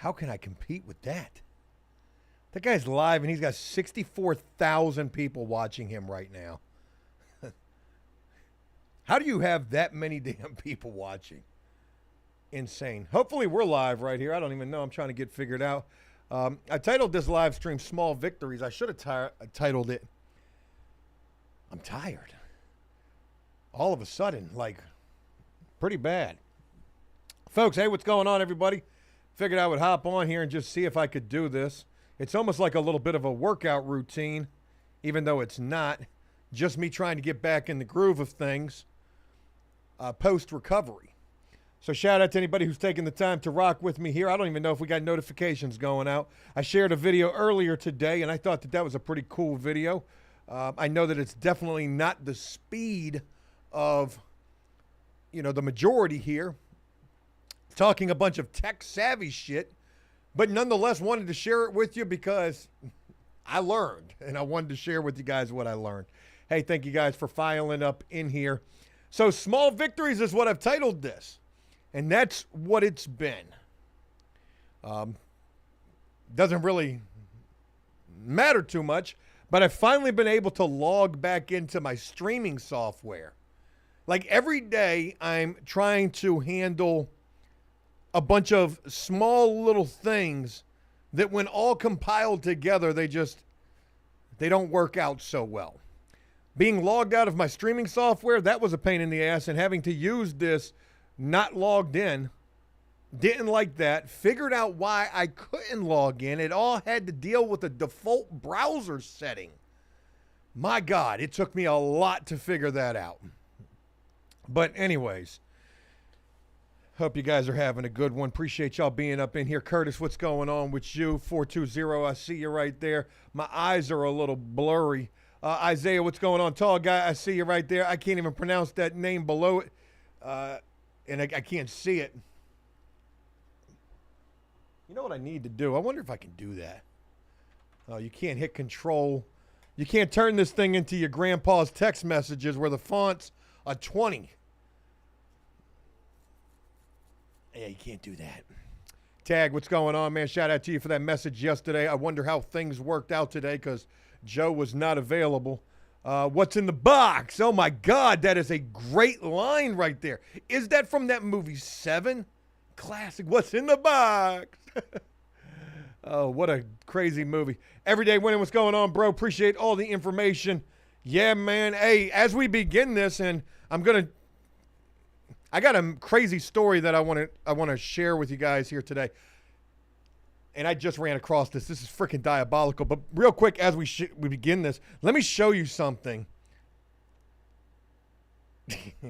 how can I compete with that? That guy's live and he's got 64,000 people watching him right now. How do you have that many damn people watching? Insane. Hopefully we're live right here. I don't even know. I'm trying to get figured out. I titled this live stream Small Victories. I should have titled it I'm Tired. All of a sudden, like, pretty bad. Folks, hey, what's going on, everybody? Figured I would hop on here and just see if I could do this. It's almost like a little bit of a workout routine, even though it's not. Just me trying to get back in the groove of things post-recovery. So shout out to anybody who's taking the time to rock with me here. I don't even know if we got notifications going out. I shared a video earlier today, and I thought that that was a pretty cool video. I know that it's definitely not the speed of, the majority here. Talking a bunch of tech-savvy shit, but nonetheless wanted to share it with you because I learned, and I wanted to share with you guys what I learned. Hey, thank you guys for filing up in here. So Small Victories is what I've titled this. And that's what it's been. Doesn't really matter too much, but I've finally been able to log back into my streaming software. Like every day, I'm trying to handle a bunch of small little things that when all compiled together, they don't work out so well. Being logged out of my streaming software, that was a pain in the ass, and having to use this not logged in, didn't like that, figured out why I couldn't log in. It all had to deal with the default browser setting. My God, it took me a lot to figure that out. But anyways, hope you guys are having a good one. Appreciate y'all being up in here. Curtis, what's going on with you? 420, I see you right there. My eyes are a little blurry. Isaiah, what's going on? Tall guy, I see you right there. I can't even pronounce that name below it. And I can't see it. You know what I need to do? I wonder if I can do that. Oh, you can't hit control. You can't turn this thing into your grandpa's text messages where the font's a 20. Yeah, you can't do that. Tag, what's going on, man? Shout out to you for that message yesterday. I wonder how things worked out today because Joe was not available. What's in the box? Oh, my God, that is a great line right there. Is that from that movie 7? Classic. What's in the box? Oh, what a crazy movie. Everyday Winning, what's going on, bro? Appreciate all the information. Yeah, man. Hey, as we begin this, and I got a crazy story that I want to share with you guys here today. And I just ran across this. This is freaking diabolical. But real quick, as we begin this, let me show you something.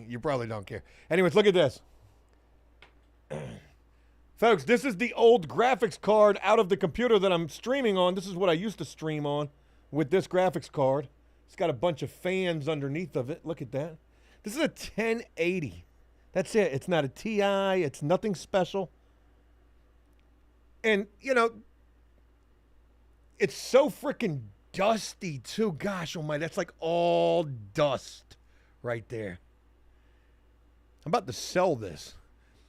You probably don't care. Anyways, look at this. Folks, this is the old graphics card out of the computer that I'm streaming on. This is what I used to stream on with this graphics card. It's got a bunch of fans underneath of it. Look at that. This is a 1080. That's it. It's not a TI. It's nothing special. And, it's so freaking dusty, too. Gosh, oh my, that's like all dust right there. I'm about to sell this.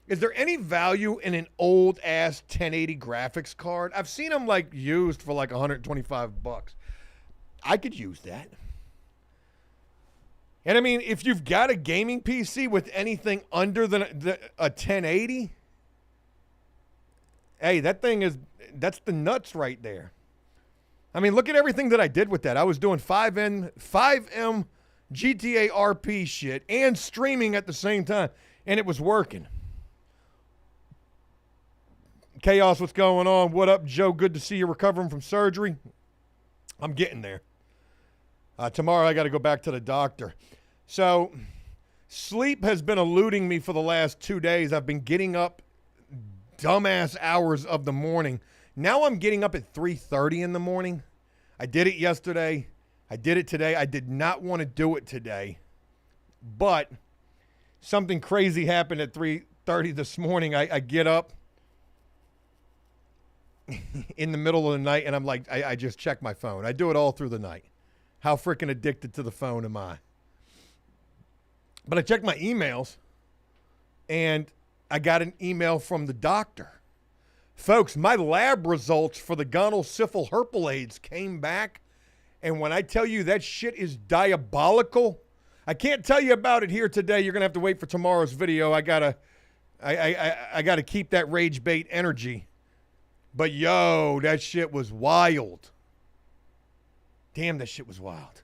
Is there any value in an old-ass 1080 graphics card? I've seen them, used for, $125. I could use that. And, I mean, if you've got a gaming PC with anything under a 1080... Hey, that's the nuts right there. I mean, look at everything that I did with that. I was doing 5M GTA RP shit and streaming at the same time, and it was working. Chaos, what's going on? What up, Joe? Good to see you recovering from surgery. I'm getting there. Tomorrow I got to go back to the doctor. So, sleep has been eluding me for the last 2 days. I've been getting up dumbass hours of the morning. Now I'm getting up at 3:30 in the morning. I did it yesterday. I did it today. I did not want to do it today. But something crazy happened at 3:30 this morning. I get up in the middle of the night and I'm like, I just check my phone. I do it all through the night. How freaking addicted to the phone am I? But I checked my emails and I got an email from the doctor Folks, my lab results for the gonosyphil herpes came back. And when I tell you that shit is diabolical, I can't tell you about it here today. You're going to have to wait for tomorrow's video. I gotta keep that rage bait energy. But yo, that shit was wild. Damn, that shit was wild.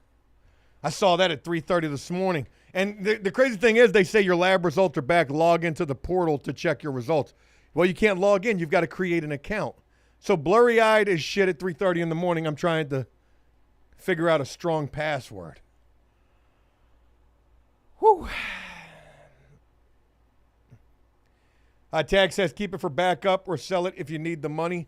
I saw that at 3:30 this morning. And the crazy thing is, they say your lab results are back. Log into the portal to check your results. Well, you can't log in. You've got to create an account. So blurry-eyed as shit at 3:30 in the morning. I'm trying to figure out a strong password. Whew. Tag says, keep it for backup or sell it if you need the money.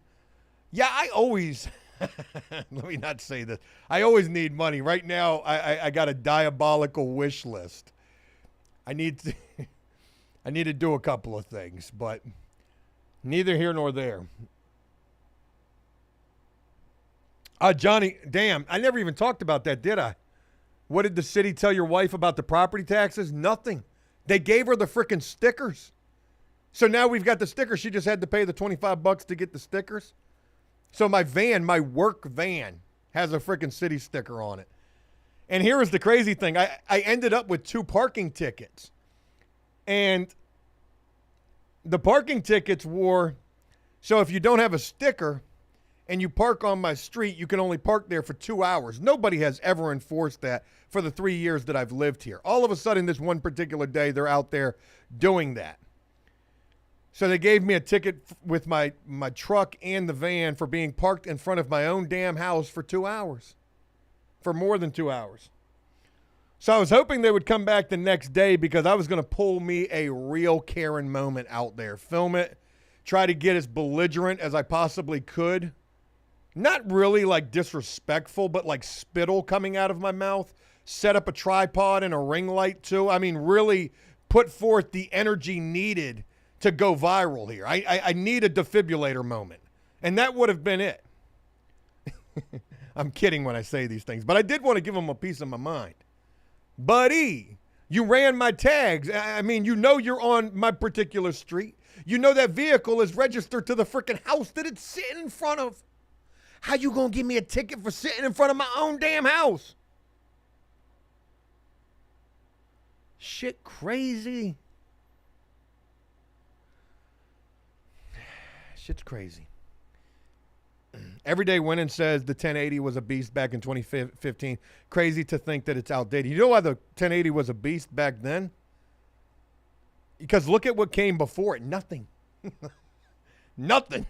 Yeah, I always, let me not say this. I always need money. Right now, I got a diabolical wish list. I need to do a couple of things, but neither here nor there. Johnny, damn, I never even talked about that, did I? What did the city tell your wife about the property taxes? Nothing. They gave her the frickin' stickers. So now we've got the stickers. She just had to pay the $25 to get the stickers. So my van, my work van, has a frickin' city sticker on it. And here is the crazy thing. I ended up with 2 parking tickets. And the parking tickets were, so if you don't have a sticker and you park on my street, you can only park there for 2 hours. Nobody has ever enforced that for the 3 years that I've lived here. All of a sudden, this one particular day, they're out there doing that. So they gave me a ticket with my truck and the van for being parked in front of my own damn house for 2 hours. For more than 2 hours. So I was hoping they would come back the next day because I was going to pull me a real Karen moment out there. Film it. Try to get as belligerent as I possibly could. Not really like disrespectful, but like spittle coming out of my mouth. Set up a tripod and a ring light too. I mean, really put forth the energy needed to go viral here. I need a defibrillator moment. And that would have been it. I'm kidding when I say these things, but I did want to give them a piece of my mind. Buddy, you ran my tags. I mean, you know you're on my particular street. You know that vehicle is registered to the freaking house that it's sitting in front of. How you gonna give me a ticket for sitting in front of my own damn house? Shit crazy. Shit's crazy. Everyday Winning says the 1080 was a beast back in 2015. Crazy to think that it's outdated. You know why the 1080 was a beast back then? Because look at what came before it. Nothing. Nothing.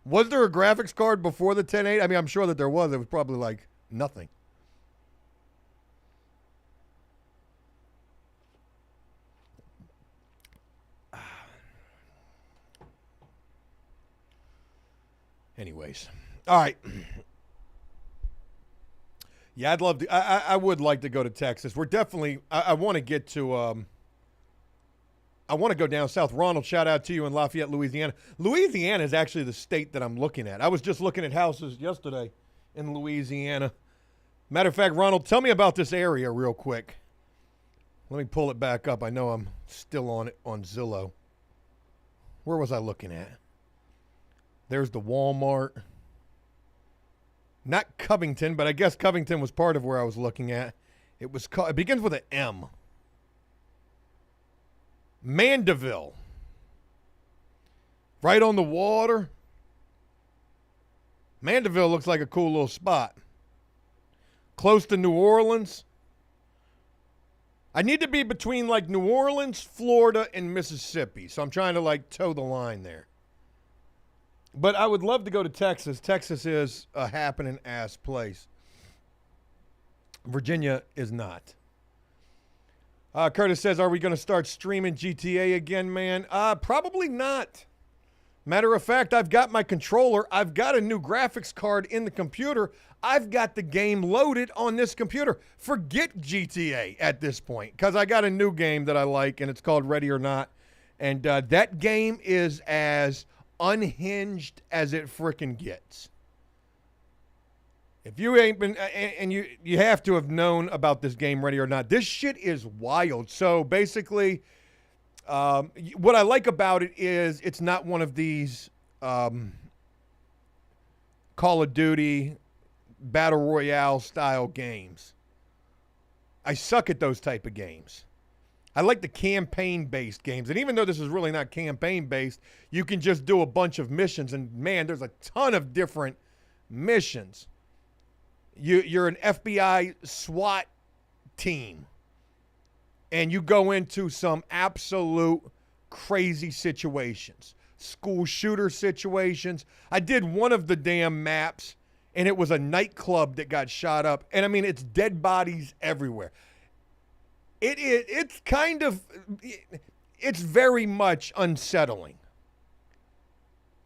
Was there a graphics card before the 1080? I mean, I'm sure that there was. It was probably like nothing. Anyways. All right. Yeah, I'd love to. I would like to go to Texas. We're definitely, I want to get to, I want to go down south. Ronald, shout out to you in Lafayette, Louisiana. Louisiana is actually the state that I'm looking at. I was just looking at houses yesterday in Louisiana. Matter of fact, Ronald, tell me about this area real quick. Let me pull it back up. I know I'm still on it on Zillow. Where was I looking at? There's the Walmart. Not Covington, but I guess Covington was part of where I was looking at. It begins with an M. Mandeville. Right on the water. Mandeville looks like a cool little spot. Close to New Orleans. I need to be between like New Orleans, Florida, and Mississippi. So I'm trying to like toe the line there. But I would love to go to Texas. Texas is a happening ass place. Virginia is not. Curtis says, are we going to start streaming GTA again, man? Probably not. Matter of fact, I've got my controller. I've got a new graphics card in the computer. I've got the game loaded on this computer. Forget GTA at this point because I got a new game that I like, and it's called Ready or Not. And that game is as unhinged as it frickin' gets. If you ain't been, and you have to have known about this game Ready or Not. This shit is wild. So basically, What I like about it is it's not one of these Call of Duty Battle Royale style games. I suck at those type of games. I like the campaign-based games. And even though this is really not campaign-based, you can just do a bunch of missions. And, man, there's a ton of different missions. You're an FBI SWAT team. And you go into some absolute crazy situations. School shooter situations. I did one of the damn maps, and it was a nightclub that got shot up. And, I mean, it's dead bodies everywhere. It's kind of, it's very much unsettling.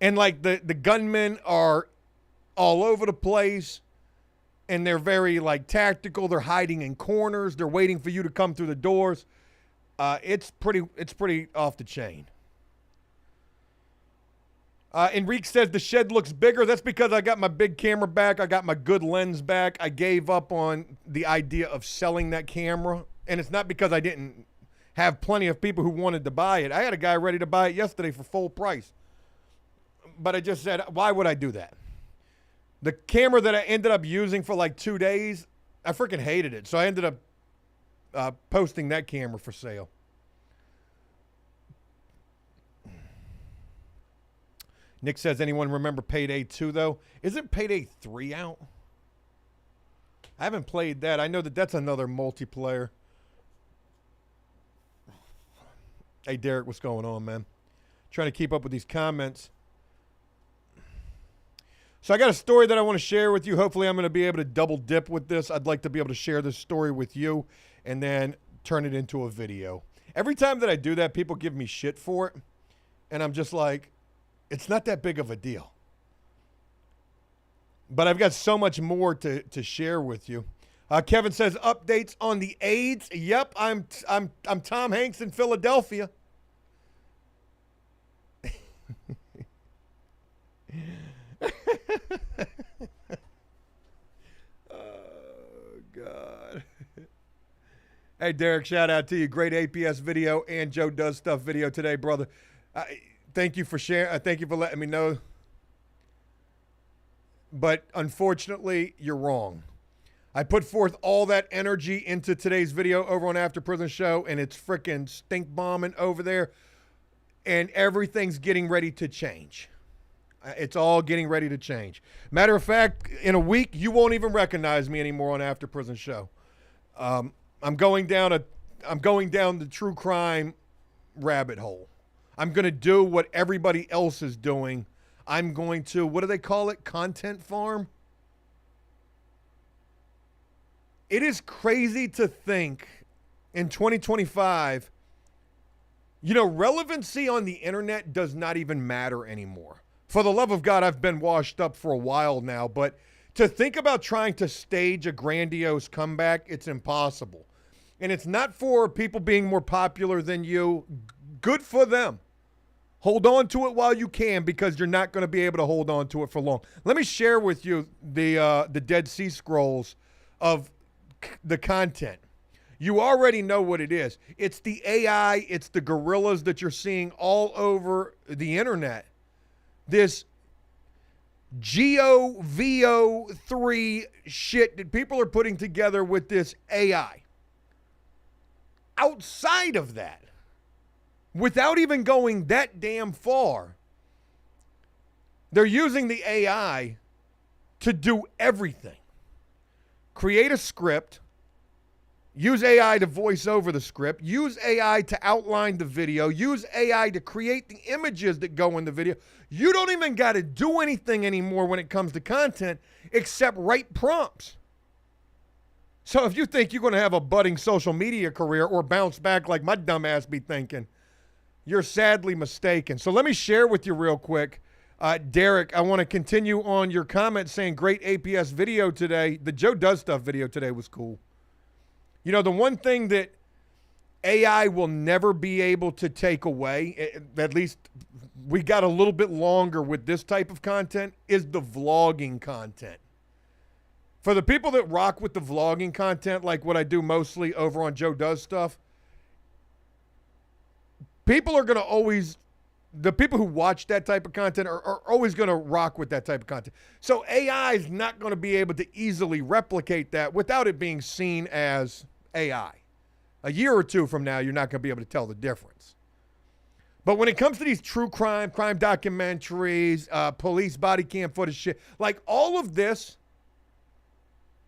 And, like, the gunmen are all over the place, and they're very, like, tactical. They're hiding in corners. They're waiting for you to come through the doors. It's pretty off the chain. Enrique says the shed looks bigger. That's because I got my big camera back. I got my good lens back. I gave up on the idea of selling that camera. And it's not because I didn't have plenty of people who wanted to buy it. I had a guy ready to buy it yesterday for full price. But I just said, why would I do that? The camera that I ended up using for like 2 days, I freaking hated it. So I ended up posting that camera for sale. Nick says, anyone remember Payday 2, though? Isn't Payday 3 out? I haven't played that. I know that that's another multiplayer. Hey, Derek, what's going on, man? Trying to keep up with these comments. So I got a story that I want to share with you. Hopefully I'm going to be able to double dip with this. I'd like to be able to share this story with you and then turn it into a video. Every time that I do that, people give me shit for it. And I'm just like, it's not that big of a deal. But I've got so much more to share with you. Kevin says, updates on the AIDS. Yep, I'm Tom Hanks in Philadelphia. Oh, God. Hey, Derek, shout out to you. Great APS video and Joe Does Stuff video today, brother. Thank you for sharing. Thank you for letting me know. But unfortunately, you're wrong. I put forth all that energy into today's video over on After Prison Show, and it's freaking stink bombing over there, and everything's getting ready to change. It's all getting ready to change. Matter of fact, in a week, you won't even recognize me anymore on After Prison Show. I'm going down the true crime rabbit hole. I'm going to do what everybody else is doing. I'm going to, what do they call it? Content farm? It is crazy to think in 2025, relevancy on the internet does not even matter anymore. For the love of God, I've been washed up for a while now, but to think about trying to stage a grandiose comeback, it's impossible. And it's not for people being more popular than you. Good for them. Hold on to it while you can, because you're not going to be able to hold on to it for long. Let me share with you the Dead Sea Scrolls of the content. You already know what it is. It's the AI, it's the gorillas that you're seeing all over the internet. This GOVO3 shit that people are putting together with this AI. Outside of that, without even going that damn far, they're using the AI to do everything. Create a script, use AI to voice over the script, use AI to outline the video, use AI to create the images that go in the video. You don't even got to do anything anymore when it comes to content except write prompts. So if you think you're going to have a budding social media career or bounce back like my dumb ass be thinking, you're sadly mistaken. So let me share with you real quick. Derek, I want to continue on your comment saying great APS video today. The Joe Does Stuff video today was cool. The one thing that AI will never be able to take away, at least we got a little bit longer with this type of content, is the vlogging content. For the people that rock with the vlogging content, like what I do mostly over on Joe Does Stuff, people are going to always, the people who watch that type of content are always going to rock with that type of content. So AI is not going to be able to easily replicate that without it being seen as AI. A year or two from now, you're not going to be able to tell the difference. But when it comes to these true crime documentaries, police body cam footage shit, like all of this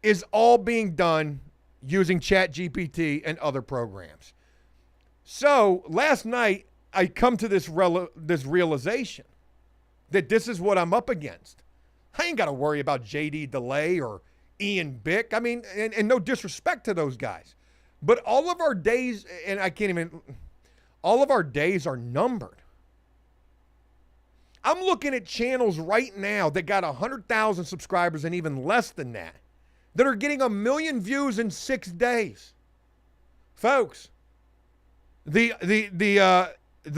is all being done using ChatGPT and other programs. So last night, I come to this realization that this is what I'm up against. I ain't got to worry about JD DeLay or Ian Bick. I mean, and no disrespect to those guys. But all of our days, and I can't even... all of our days are numbered. I'm looking at channels right now that got 100,000 subscribers and even less than that are getting 1 million views in 6 days. Folks, the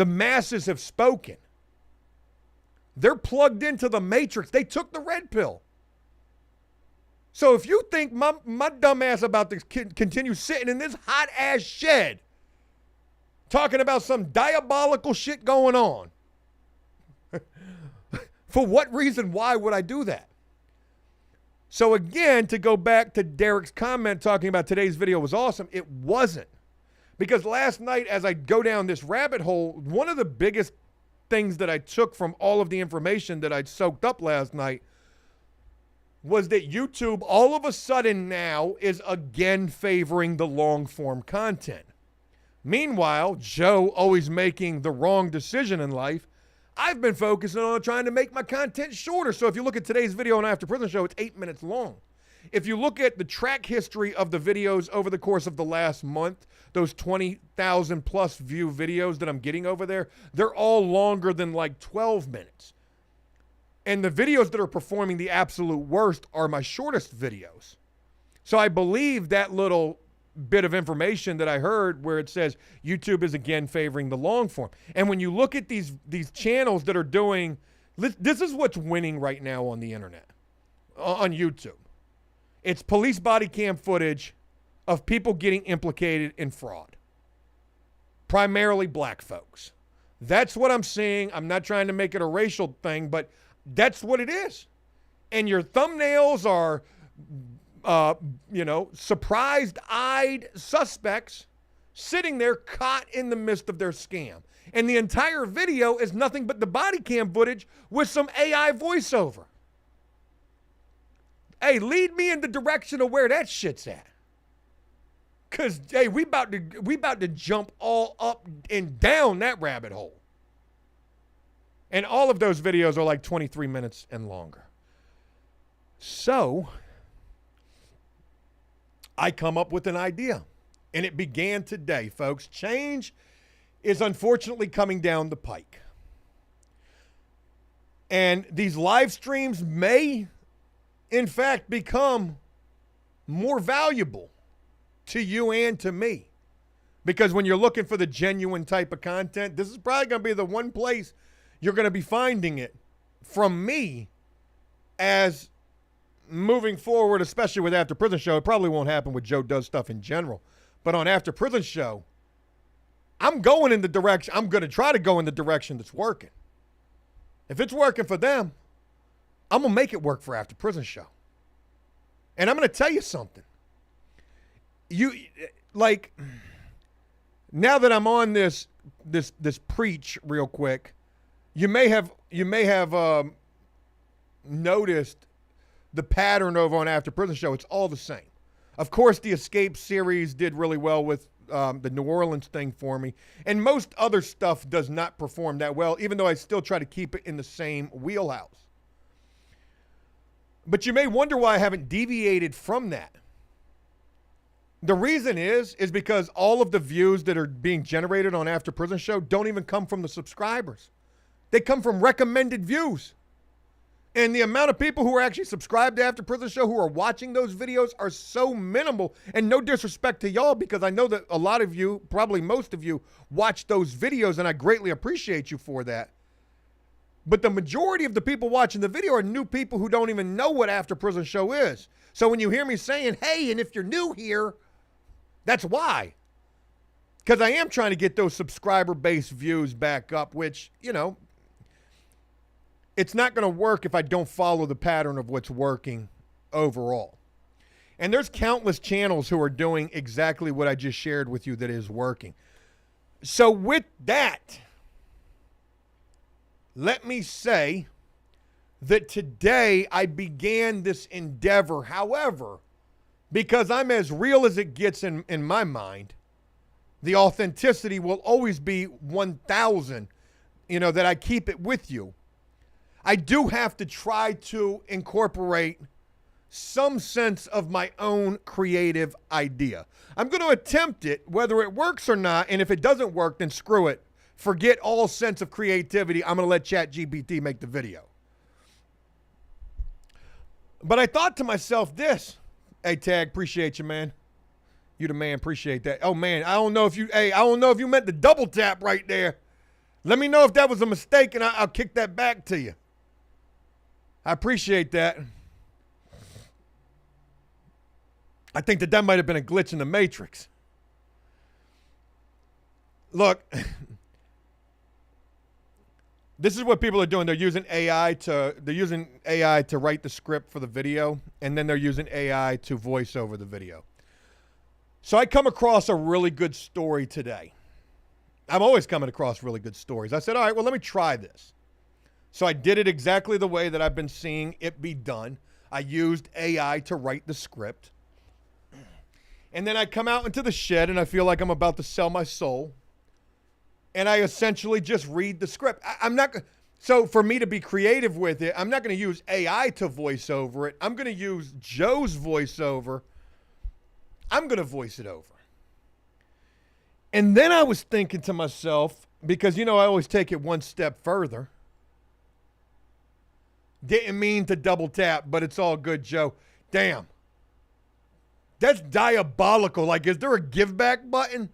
masses have spoken. They're plugged into the matrix. They took the red pill. So if you think my dumb ass about to continue sitting in this hot ass shed talking about some diabolical shit going on. For what reason? Why would I do that? So again, to go back to Derek's comment talking about today's video was awesome, it wasn't. Because last night as I go down this rabbit hole, one of the biggest things that I took from all of the information that I'd soaked up last night was that YouTube all of a sudden now is again favoring the long form content. Meanwhile, Joe always making the wrong decision in life, I've been focusing on trying to make my content shorter. So if you look at today's video on After Prison Show, it's 8 minutes long. If you look at the track history of the videos over the course of the last month, those 20,000 plus view videos that I'm getting over there, they're all longer than like 12 minutes. And the videos that are performing the absolute worst are my shortest videos. So I believe that little bit of information that I heard where it says YouTube is again favoring the long form. And when you look at these channels that are doing, this is what's winning right now on the internet, on YouTube. It's police body cam footage of people getting implicated in fraud. Primarily black folks. That's what I'm seeing. I'm not trying to make it a racial thing, but that's what it is. And your thumbnails are surprised-eyed suspects sitting there caught in the midst of their scam. And the entire video is nothing but the body cam footage with some AI voiceover. Hey, lead me in the direction of where that shit's at. Because, hey, we about to jump all up and down that rabbit hole. And all of those videos are like 23 minutes and longer. So I come up with an idea, and it began today, folks. Change is unfortunately coming down the pike. And these live streams may, in fact, become more valuable to you and to me. Because when you're looking for the genuine type of content, this is probably going to be the one place you're going to be finding it from me as moving forward, especially with After Prison Show. It probably won't happen with Joe Does Stuff in general. But on After Prison Show, I'm going in the direction, I'm going to try to go in the direction that's working. If it's working for them, I'm going to make it work for After Prison Show. And I'm going to tell you something. Now that I'm on this preach real quick, you may have noticed the pattern over on After Prison Show. It's all the same. Of course, the Escape series did really well with the New Orleans thing for me. And most other stuff does not perform that well, even though I still try to keep it in the same wheelhouse. But you may wonder why I haven't deviated from that. The reason is because all of the views that are being generated on After Prison Show don't even come from the subscribers. They come from recommended views. And the amount of people who are actually subscribed to After Prison Show who are watching those videos are so minimal. And no disrespect to y'all, because I know that a lot of you, probably most of you, watch those videos, and I greatly appreciate you for that. But the majority of the people watching the video are new people who don't even know what After Prison Show is. So when you hear me saying, hey, and if you're new here, that's why. because I am trying to get those subscriber-based views back up, which, it's not going to work if I don't follow the pattern of what's working overall. And there's countless channels who are doing exactly what I just shared with you that is working. So with that, let me say that today I began this endeavor. However, because I'm as real as it gets in my mind, the authenticity will always be 1,000, that I keep it with you. I do have to try to incorporate some sense of my own creative idea. I'm going to attempt it, whether it works or not, and if it doesn't work, then screw it. Forget all sense of creativity. I'm going to let ChatGPT make the video. But I thought to myself this. Hey, Tag, appreciate you, man. You the man, appreciate that. Oh, man, I don't know if you meant the double tap right there. Let me know if that was a mistake, and I'll kick that back to you. I appreciate that. I think that might have been a glitch in the Matrix. Look, this is what people are doing. They're using AI to write the script for the video, and then they're using AI to voice over the video. So I come across a really good story today. I'm always coming across really good stories. I said, all right, well, let me try this. So I did it exactly the way that I've been seeing it be done. I used AI to write the script. And then I come out into the shed and I feel like I'm about to sell my soul. And I essentially just read the script. So for me to be creative with it, I'm not going to use AI to voice over it. I'm going to use Joe's voiceover. I'm going to voice it over. And then I was thinking to myself, because, I always take it one step further. Didn't mean to double tap, but it's all good, Joe. Damn. That's diabolical. Like, is there a give back button?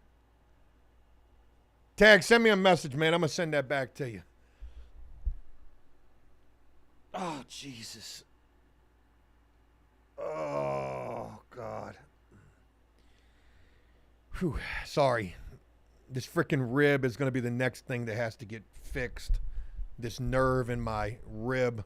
Tag, send me a message, man. I'm going to send that back to you. Oh, Jesus. Oh, God. Whew. Sorry. This freaking rib is going to be the next thing that has to get fixed. This nerve in my rib.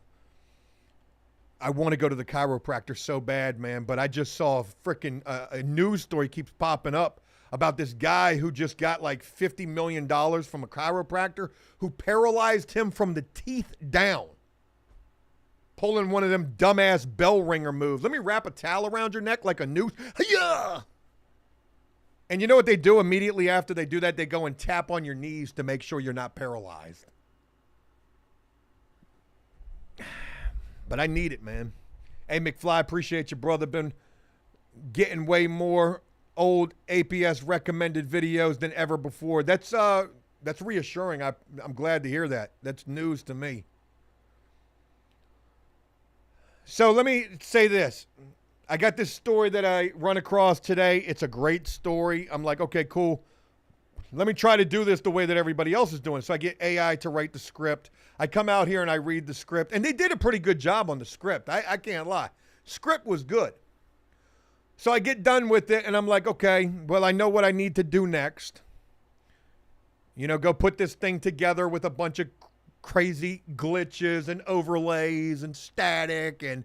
I want to go to the chiropractor so bad, man, but I just saw a news story keeps popping up about this guy who just got like $50 million from a chiropractor who paralyzed him from the teeth down. Pulling one of them dumbass bell ringer moves. Let me wrap a towel around your neck like a noose. Yeah. And you know what they do immediately after they do that? They go and tap on your knees to make sure you're not paralyzed. But I need it, man. Hey, McFly, appreciate you, brother. Been getting way more old APS recommended videos than ever before. That's reassuring. I'm glad to hear that. That's news to me. So let me say this. I got this story that I run across today. It's a great story. I'm like, okay, cool. Let me try to do this the way that everybody else is doing. So I get AI to write the script. I come out here and I read the script. And they did a pretty good job on the script. I can't lie. Script was good. So I get done with it and I'm like, okay, well, I know what I need to do next. Go put this thing together with a bunch of crazy glitches and overlays and static and,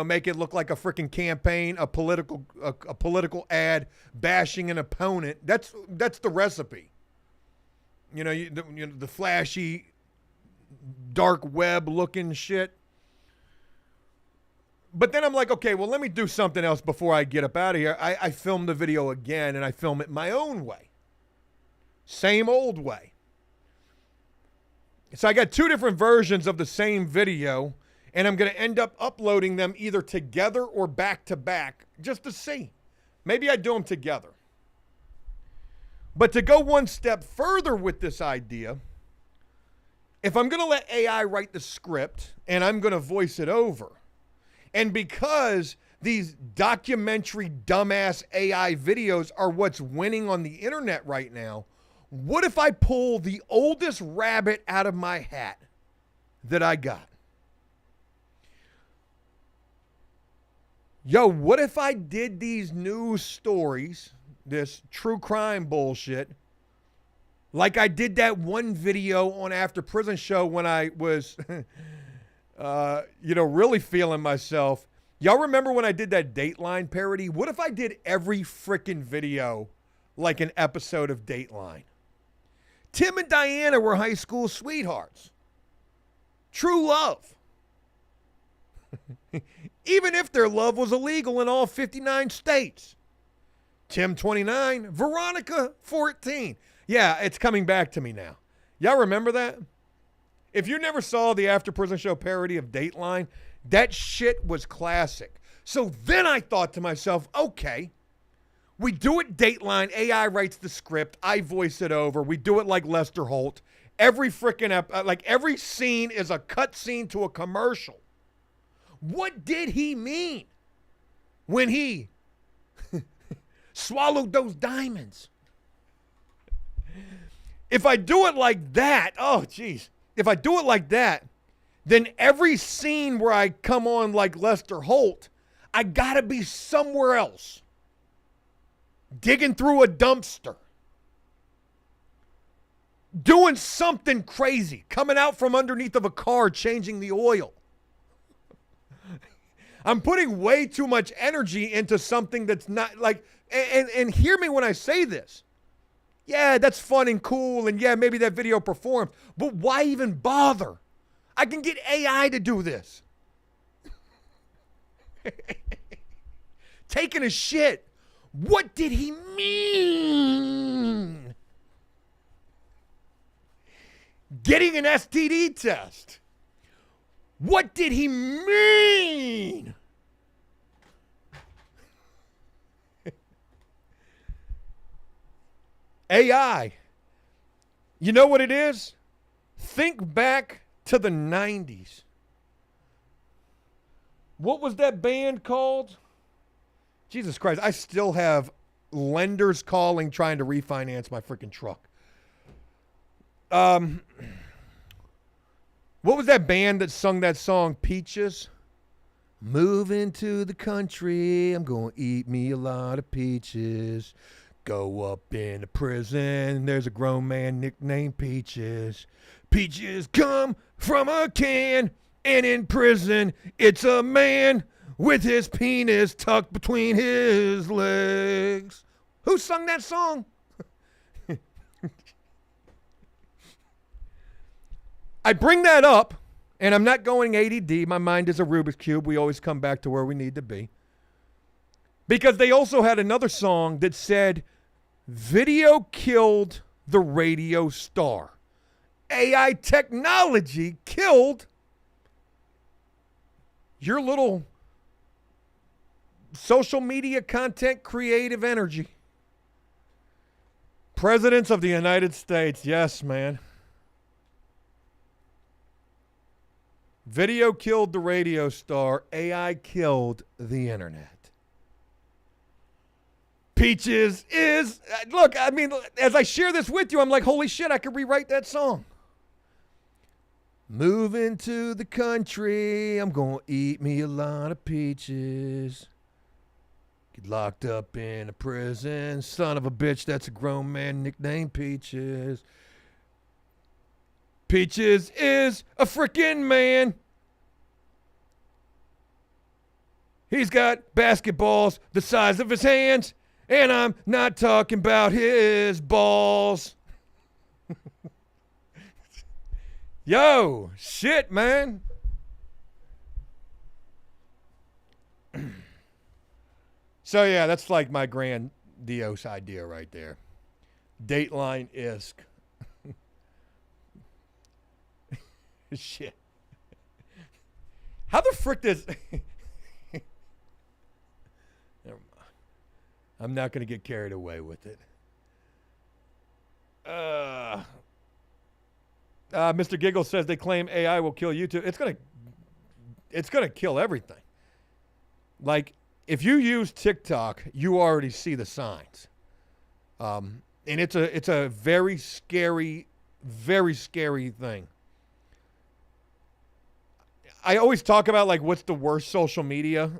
make it look like a freaking campaign, a political ad bashing an opponent. That's the recipe. The flashy, dark web looking shit. But then I'm like, okay, well, let me do something else before I get up out of here. I film the video again and I film it my own way. Same old way. So I got two different versions of the same video. And I'm going to end up uploading them either together or back to back just to see. Maybe I do them together. But to go one step further with this idea, if I'm going to let AI write the script and I'm going to voice it over, and because these documentary dumbass AI videos are what's winning on the internet right now, what if I pull the oldest rabbit out of my hat that I got? Yo, what if I did these news stories, this true crime bullshit, Like I did that one video on After Prison Show when I was, really feeling myself. Y'all remember when I did that Dateline parody? What if I did every freaking video like an episode of Dateline? Tim and Diana were high school sweethearts. True love. Even if their love was illegal in all 59 states. Tim 29, Veronica 14. Yeah, it's coming back to me now. Y'all remember that? If you never saw the After Prison Show parody of Dateline, that shit was classic. So then I thought to myself, okay, we do it Dateline. AI writes the script. I voice it over. We do it like Lester Holt. Every freaking every scene is a cut scene to a commercial. What did he mean when he swallowed those diamonds? If I do it like that, oh geez. If I do it like that, then every scene where I come on like Lester Holt, I gotta be somewhere else. Digging through a dumpster. Doing something crazy. Coming out from underneath of a car, changing the oil. I'm putting way too much energy into something that's not like, and hear me when I say this. Yeah, that's fun and cool, and yeah, maybe that video performed, but why even bother? I can get AI to do this. Taking a shit. What did he mean? Getting an STD test. What did he mean? AI. You know what it is? Think back to the 90s. What was that band called? Jesus Christ, I still have lenders calling trying to refinance my freaking truck. What was that band that sung that song, Peaches? Moving to the country, I'm going to eat me a lot of peaches. Go up in a prison, there's a grown man nicknamed Peaches. Peaches come from a can, and in prison, it's a man with his penis tucked between his legs. Who sung that song? I bring that up, and I'm not going ADD. My mind is a Rubik's Cube. We always come back to where we need to be. Because they also had another song that said, video killed the radio star. AI technology killed your little social media content creative energy. Presidents of the United States. Yes, man. Video killed the radio star. AI killed the internet. Peaches is, look, I mean, as I share this with you, I'm like, holy shit, I could rewrite that song. Moving to the country, I'm going to eat me a lot of peaches. Get locked up in a prison. Son of a bitch, that's a grown man nicknamed Peaches. Peaches is a freaking man. He's got basketballs the size of his hands, and I'm not talking about his balls. Yo, shit, man. So, yeah, that's like my grandiose idea right there. Dateline-esque. Shit. How the frick does... Never mind. I'm not going to get carried away with it. Mr. Giggle says they claim AI will kill YouTube. It's gonna kill everything. Like, if you use TikTok, you already see the signs. And it's a very scary thing. I always talk about, like, what's the worst social media?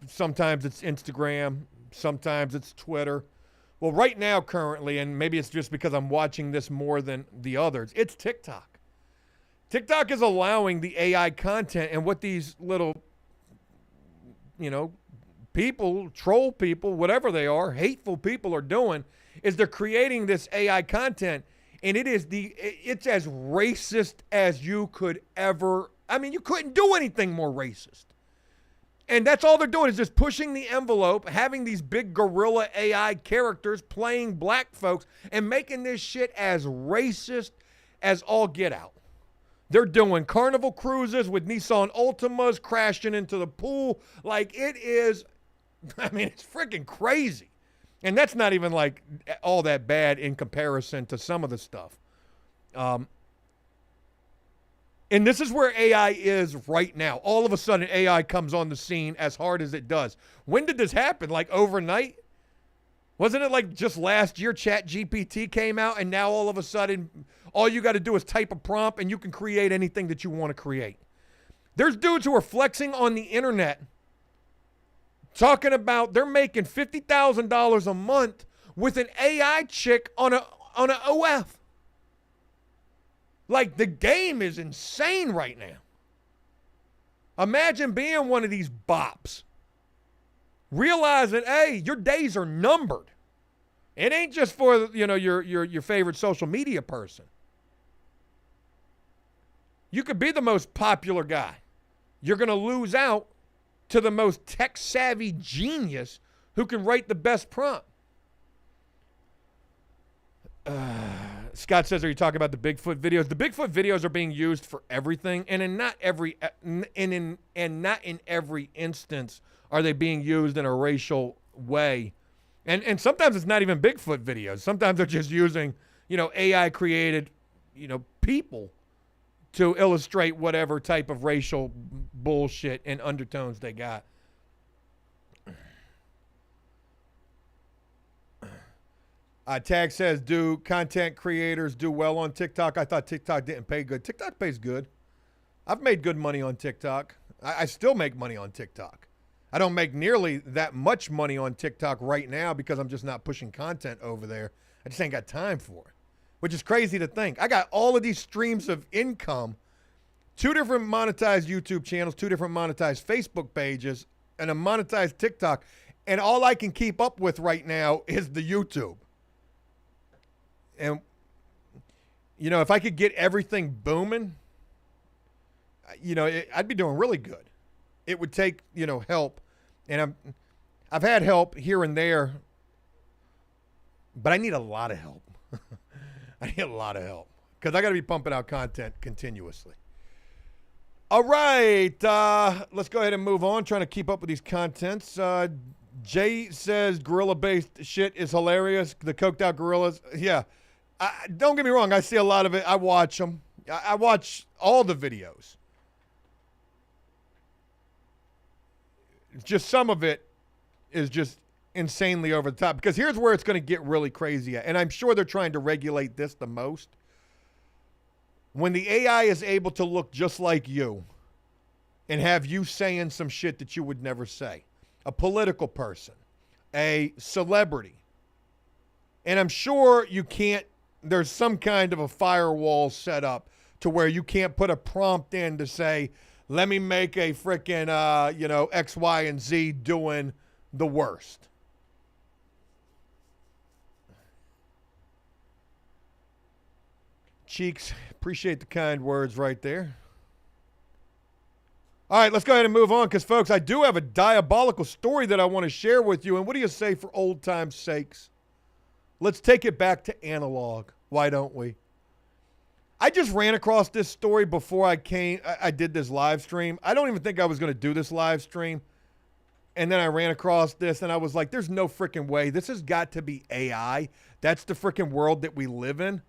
Sometimes it's Instagram. Sometimes it's Twitter. Well, right now, currently, and maybe it's just because I'm watching this more than the others, it's TikTok. TikTok is allowing the AI content, and what these little, people, troll people, whatever they are, hateful people are doing, is they're creating this AI content, and it's as racist as you could ever. I mean, you couldn't do anything more racist. And that's all they're doing is just pushing the envelope, having these big gorilla AI characters playing black folks and making this shit as racist as all get out. They're doing carnival cruises with Nissan Altimas crashing into the pool. Like, it is, it's freaking crazy. And that's not even like all that bad in comparison to some of the stuff. And this is where AI is right now. All of a sudden, AI comes on the scene as hard as it does. When did this happen? Like overnight? Wasn't it like just last year ChatGPT came out and now all of a sudden, all you got to do is type a prompt and you can create anything that you want to create? There's dudes who are flexing on the internet talking about they're making $50,000 a month with an AI chick on a OF. Like, the game is insane right now. Imagine being one of these bops. Realizing, hey, your days are numbered. It ain't just for, your favorite social media person. You could be the most popular guy. You're going to lose out to the most tech-savvy genius who can write the best prompt. Scott says, are you talking about the Bigfoot videos? The Bigfoot videos are being used for everything, and not in every instance are they being used in a racial way. And sometimes it's not even Bigfoot videos. Sometimes they're just using, AI created, people to illustrate whatever type of racial bullshit and undertones they got. Tag says, do content creators do well on TikTok? I thought TikTok didn't pay good. TikTok pays good. I've made good money on TikTok. I still make money on TikTok. I don't make nearly that much money on TikTok right now because I'm just not pushing content over there. I just ain't got time for it, which is crazy to think. I got all of these streams of income, 2 different monetized YouTube channels, 2 different monetized Facebook pages, and a monetized TikTok, and all I can keep up with right now is the YouTube. And, if I could get everything booming, I'd be doing really good. It would take, help. And I've had help here and there, but I need a lot of help. I need a lot of help because I got to be pumping out content continuously. All right. Let's go ahead and move on. Trying to keep up with these contents. Jay says gorilla-based shit is hilarious. The coked out gorillas. Yeah. Don't get me wrong. I see a lot of it. I watch them. I watch all the videos. Just some of it is just insanely over the top. Because here's where it's going to get really crazy at. And I'm sure they're trying to regulate this the most. When the AI is able to look just like you and have you saying some shit that you would never say. A political person. A celebrity. And I'm sure you can't, there's some kind of a firewall set up to where you can't put a prompt in to say, let me make a freaking, X, Y, and Z doing the worst. Cheeks, appreciate the kind words right there. All right, let's go ahead and move on because, folks, I do have a diabolical story that I want to share with you. And what do you say for old time's sakes? Let's take it back to analog. Why don't we? I just ran across this story before I did this live stream. I don't even think I was going to do this live stream. And then I ran across this and I was like, there's no freaking way. This has got to be AI. That's the freaking world that we live in.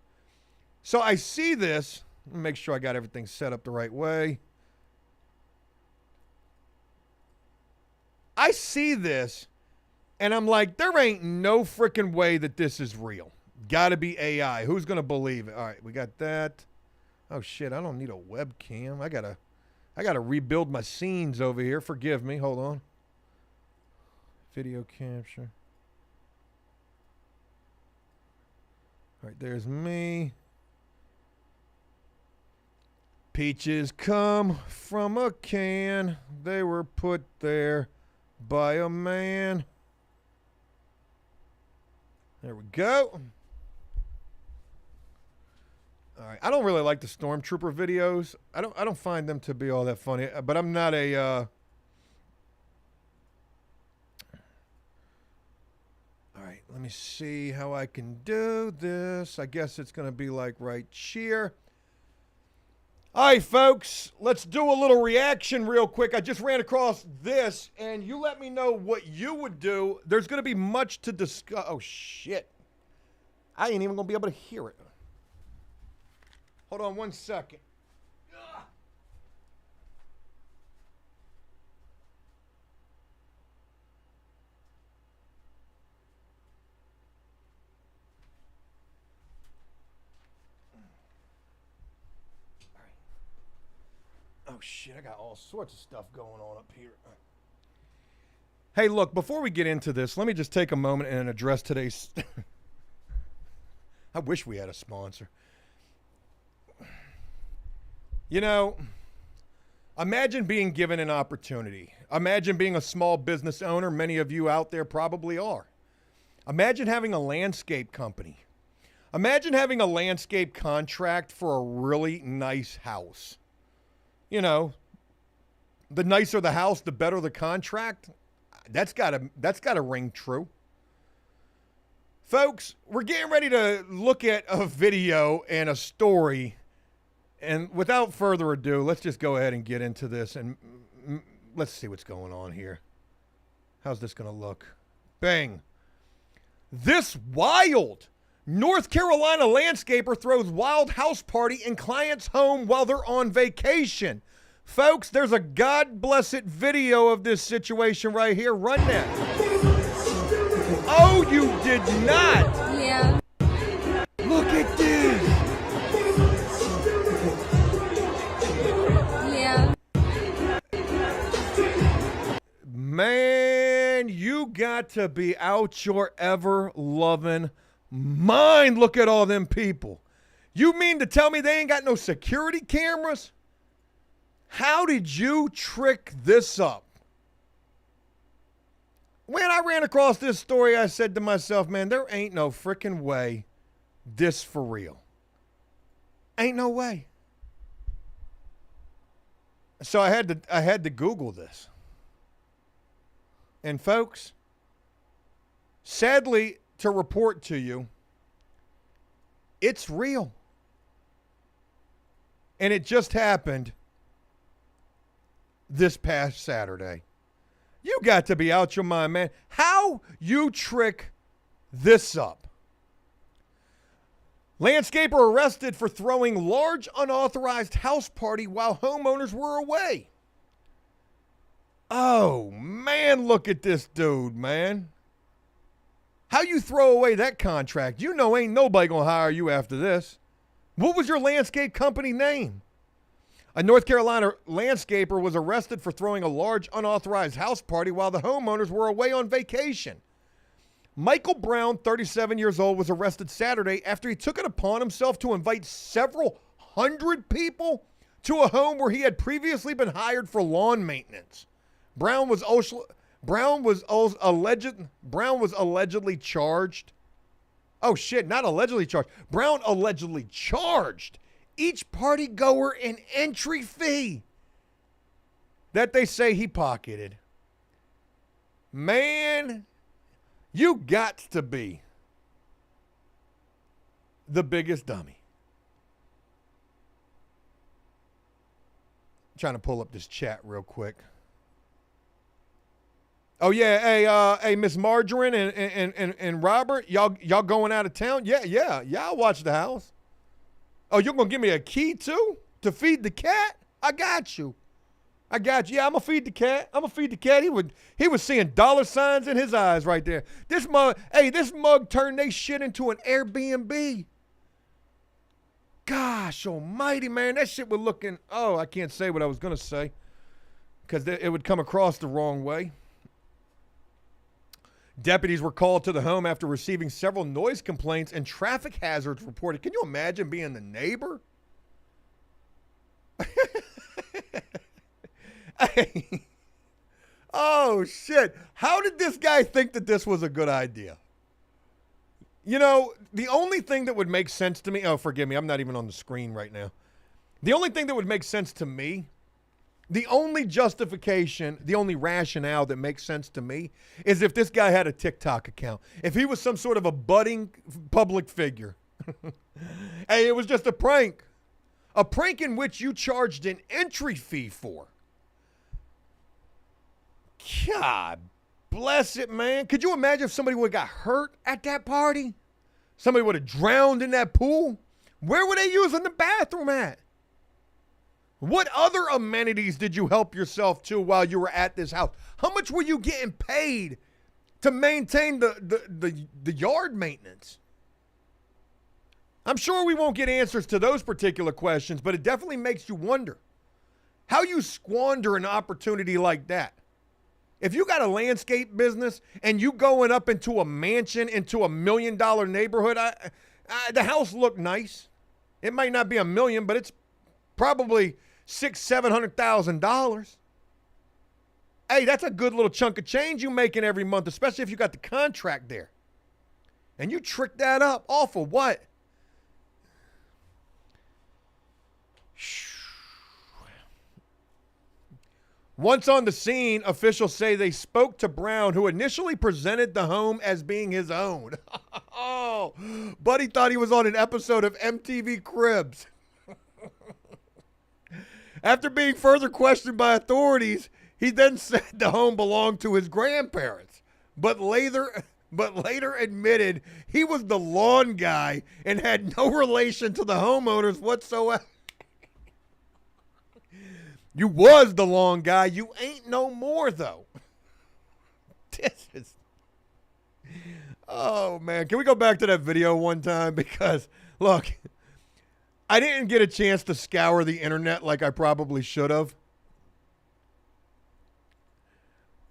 So I see this. Let me make sure I got everything set up the right way. I see this and I'm like, there ain't no freaking way that this is real. Got to be AI. Who's going to believe it? All right, we got that. Oh shit, I don't need a webcam. I got to rebuild my scenes over here. Forgive me. Hold on. Video capture. All right, there's me. Peaches come from a can. They were put there by a man. There we go. All right. I don't really like the Stormtrooper videos. I don't find them to be all that funny, but I'm not a all right, let me see how I can do this. I guess it's going to be like right here. All right, folks, let's do a little reaction real quick. I just ran across this, and you let me know what you would do. There's going to be much to discuss. Oh, shit. I ain't even going to be able to hear it. Hold on one second. Oh, shit, I got all sorts of stuff going on up here. Hey, look, before we get into this, let me just take a moment and address today's... I wish we had a sponsor. You know, imagine being given an opportunity. Imagine being a small business owner. Many of you out there probably are. Imagine having a landscape company. Imagine having a landscape contract for a really nice house. You know, the nicer the house, the better the contract. That's gotta ring true. Folks, we're getting ready to look at a video and a story. And without further ado, let's just go ahead and get into this and let's see what's going on here. How's this going to look? Bang. This wild North Carolina landscaper throws wild house party in client's home while they're on vacation. Folks, there's a God bless it video of this situation right here. Run that. Oh, you did not. Yeah. Look at this. Yeah. Man, you got to be out your ever-loving mind. Look at all them people. You mean to tell me they ain't got no security cameras? How did you trick this up? When I ran across this story, I said to myself, man, there ain't no freaking way this for real. Ain't no way. So I had to Google this. And folks, sadly to report to you, it's real. And it just happened this past Saturday. You got to be out your mind, man. How you trick this up? Landscaper arrested for throwing large unauthorized house party while homeowners were away. Oh, man, look at this dude, man. How you throw away that contract? You know ain't nobody going to hire you after this. What was your landscape company name? A North Carolina landscaper was arrested for throwing a large unauthorized house party while the homeowners were away on vacation. Michael Brown, 37 years old, was arrested Saturday after he took it upon himself to invite several hundred people to a home where he had previously been hired for lawn maintenance. Brown was allegedly charged. Oh shit, not allegedly charged. Brown allegedly charged each party goer an entry fee that they say he pocketed. Man, you got to be the biggest dummy. I'm trying to pull up this chat real quick. Oh yeah, hey, Miss Margarine and Robert, y'all going out of town? Yeah, I'll watch the house. Oh, you're gonna give me a key too to feed the cat? I got you. Yeah, I'm gonna feed the cat. He was seeing dollar signs in his eyes right there. This mug turned they shit into an Airbnb. Gosh almighty, man, that shit was looking. Oh, I can't say what I was gonna say because it would come across the wrong way. Deputies were called to the home after receiving several noise complaints and traffic hazards reported. Can you imagine being the neighbor? Hey. Oh, shit. How did this guy think that this was a good idea? You know, the only thing that would make sense to me, oh, forgive me, I'm not even on the screen right now. The only thing that would make sense to me, the only justification, the only rationale that makes sense to me is if this guy had a TikTok account. If he was some sort of a budding public figure. Hey, it was just a prank. A prank in which you charged an entry fee for. God bless it, man. Could you imagine if somebody would have got hurt at that party? Somebody would have drowned in that pool? Where were they using the bathroom at? What other amenities did you help yourself to while you were at this house? How much were you getting paid to maintain the yard maintenance? I'm sure we won't get answers to those particular questions, but it definitely makes you wonder how you squander an opportunity like that. If you got a landscape business and you going up into a mansion, into $1 million neighborhood, the house looked nice. It might not be $1 million, but it's probably $600,000-$700,000. Hey, that's a good little chunk of change you making every month, especially if you got the contract there. And you trick that up, all for what? Once on the scene, officials say they spoke to Brown, who initially presented the home as being his own. Oh, Buddy thought he was on an episode of MTV Cribs. After being further questioned by authorities, he then said the home belonged to his grandparents, but later admitted he was the lawn guy and had no relation to the homeowners whatsoever. You was the lawn guy. You ain't no more, though. This is... Oh, man. Can we go back to that video one time? Because, look, I didn't get a chance to scour the internet like I probably should have.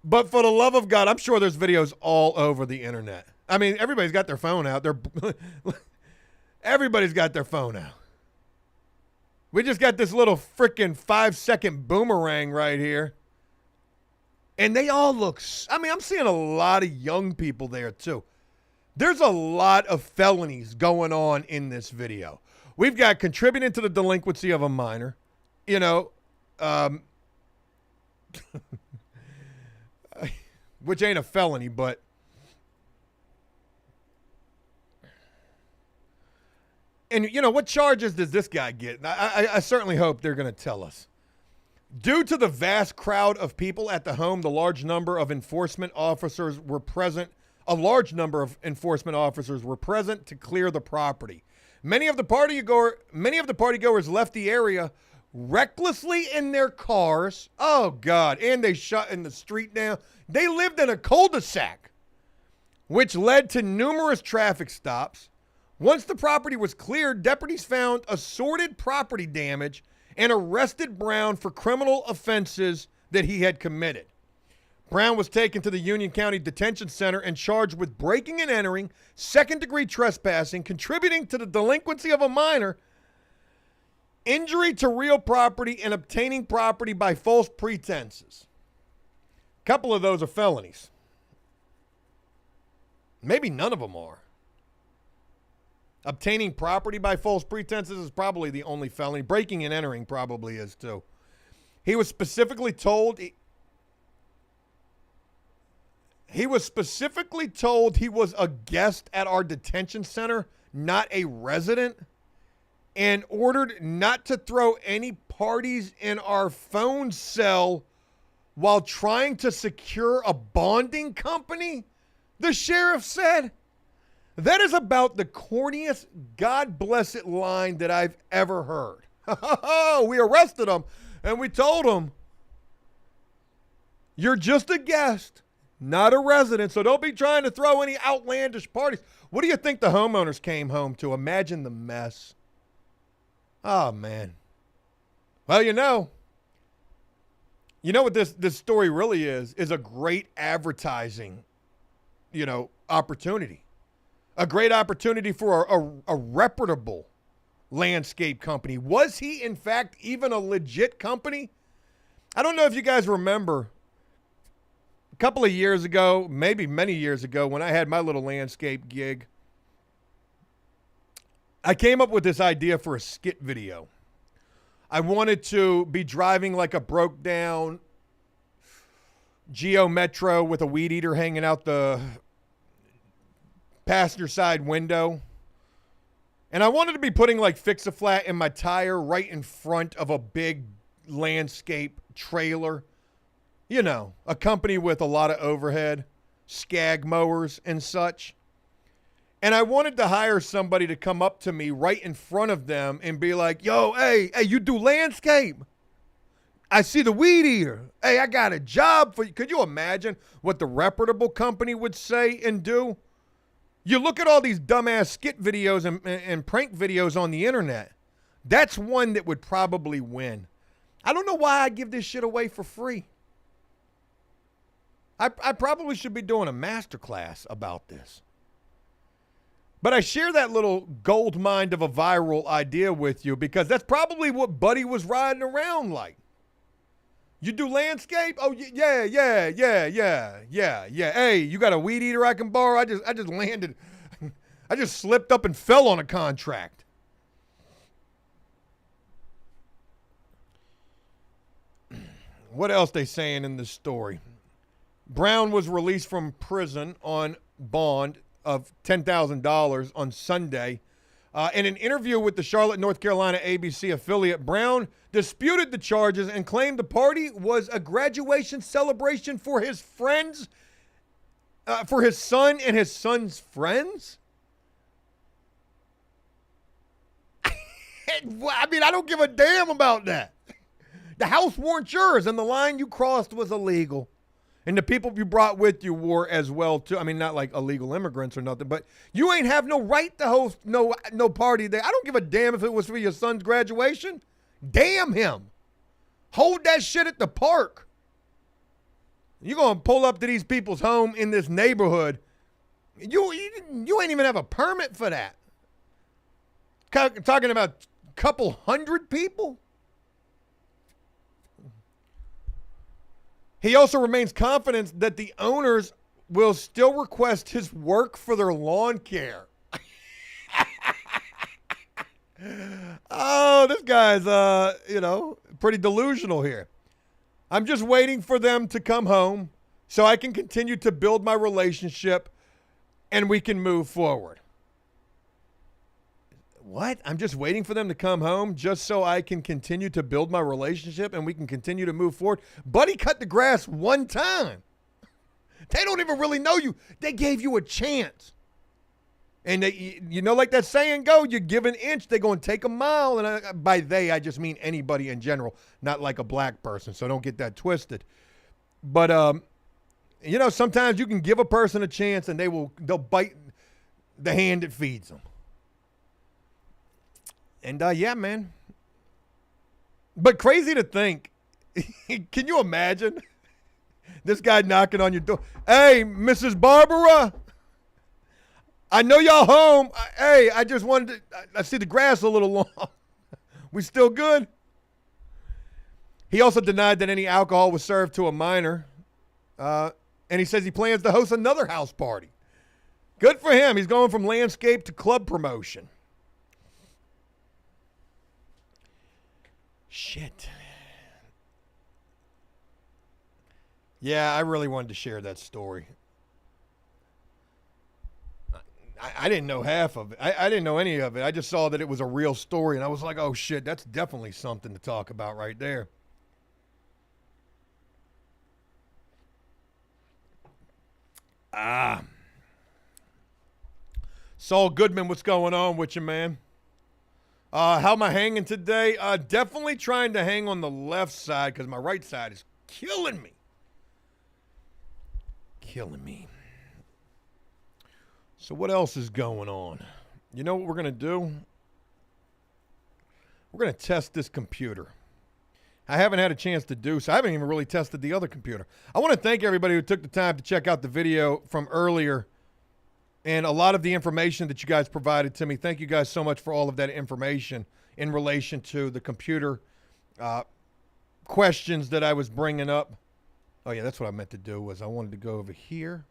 But for the love of God, I'm sure there's videos all over the internet. I mean, everybody's got their phone out. Everybody's got their phone out. We just got this little freaking 5-second boomerang right here. And they all look, I mean, I'm seeing a lot of young people there too. There's a lot of felonies going on in this video. We've got contributing to the delinquency of a minor, you know, which ain't a felony, but and, you know, what charges does this guy get? I certainly hope they're going to tell us. Due to the vast crowd of people at the home, a large number of enforcement officers were present to clear the property. Many of the partygoers left the area recklessly in their cars. Oh, God. And they shut in the street down. They lived in a cul-de-sac, which led to numerous traffic stops. Once the property was cleared, deputies found assorted property damage and arrested Brown for criminal offenses that he had committed. Brown was taken to the Union County Detention Center and charged with breaking and entering, second-degree trespassing, contributing to the delinquency of a minor, injury to real property, and obtaining property by false pretenses. A couple of those are felonies. Maybe none of them are. Obtaining property by false pretenses is probably the only felony. Breaking and entering probably is too. He was specifically told he was a guest at our detention center, not a resident, and ordered not to throw any parties in our phone cell while trying to secure a bonding company, the sheriff said. That is about the corniest, God bless it line that I've ever heard. We arrested him and we told him, you're just a guest, not a resident, so don't be trying to throw any outlandish parties. What do you think the homeowners came home to? Imagine the mess. Oh, man. Well, you know what this story really is a great advertising opportunity. A great opportunity for a reputable landscape company. Was he, in fact, even a legit company? I don't know if you guys remember a couple of years ago, maybe many years ago, when I had my little landscape gig, I came up with this idea for a skit video. I wanted to be driving like a broke down Geo Metro with a weed eater hanging out the passenger side window. And I wanted to be putting like Fix-A-Flat in my tire right in front of a big landscape trailer. You know, a company with a lot of overhead, scag mowers and such. And I wanted to hire somebody to come up to me right in front of them and be like, yo, hey, you do landscape? I see the weed eater. Hey, I got a job for you. Could you imagine what the reputable company would say and do? You look at all these dumbass skit videos and prank videos on the internet. That's one that would probably win. I don't know why I give this shit away for free. I probably should be doing a masterclass about this. But I share that little gold mine of a viral idea with you because that's probably what Buddy was riding around like. You do landscape? Oh, yeah. Hey, you got a weed eater I can borrow? I just landed. I just slipped up and fell on a contract. What else they saying in this story? Brown was released from prison on bond of $10,000 on Sunday. In an interview with the Charlotte, North Carolina ABC affiliate, Brown disputed the charges and claimed the party was a graduation celebration for his friends, for his son and his son's friends. I mean, I don't give a damn about that. The house weren't yours, and the line you crossed was illegal. And the people you brought with you were as well, too. I mean, not like illegal immigrants or nothing, but you ain't have no right to host no party there. I don't give a damn if it was for your son's graduation. Damn him. Hold that shit at the park. You're going to pull up to these people's home in this neighborhood. You ain't even have a permit for that. Talking about a couple hundred people? He also remains confident that the owners will still request his work for their lawn care. Oh, this guy's, pretty delusional here. I'm just waiting for them to come home so I can continue to build my relationship and we can move forward. What? I'm just waiting for them to come home just so I can continue to build my relationship and we can continue to move forward. Buddy cut the grass one time. They don't even really know you. They gave you a chance. And they, like that saying go, you give an inch, they're going to take a mile. And by they, I just mean anybody in general, not like a black person. So don't get that twisted. But, sometimes you can give a person a chance and they'll bite the hand that feeds them. And, yeah, man. But crazy to think, can you imagine this guy knocking on your door? Hey, Mrs. Barbara, I know y'all home. Hey, I just wanted to, I see the grass a little long. We still good? He also denied that any alcohol was served to a minor. And he says he plans to host another house party. Good for him. He's going from landscape to club promotion. Shit. Yeah, I really wanted to share that story. I didn't know half of it. I didn't know any of it. I just saw that it was a real story, and I was like, oh, shit, that's definitely something to talk about right there. Saul Goodman, what's going on with you, man? How am I hanging today? Definitely trying to hang on the left side because my right side is killing me. So what else is going on? You know what we're going to do? We're going to test this computer. I haven't had a chance to do so. I haven't even really tested the other computer. I want to thank everybody who took the time to check out the video from earlier and a lot of the information that you guys provided to me. Thank you guys so much for all of that information in relation to the computer questions that I was bringing up. Oh, yeah, that's what I meant to do was I wanted to go over here.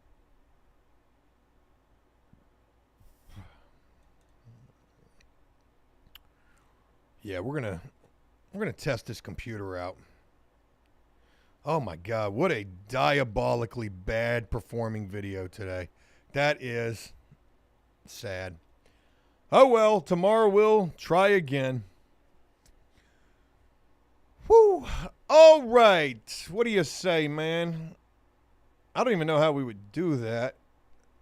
Yeah, we're gonna test this computer out. Oh my God, what a diabolically bad performing video today. That is sad. Oh well, tomorrow we'll try again. Whew. All right. What do you say, man? I don't even know how we would do that.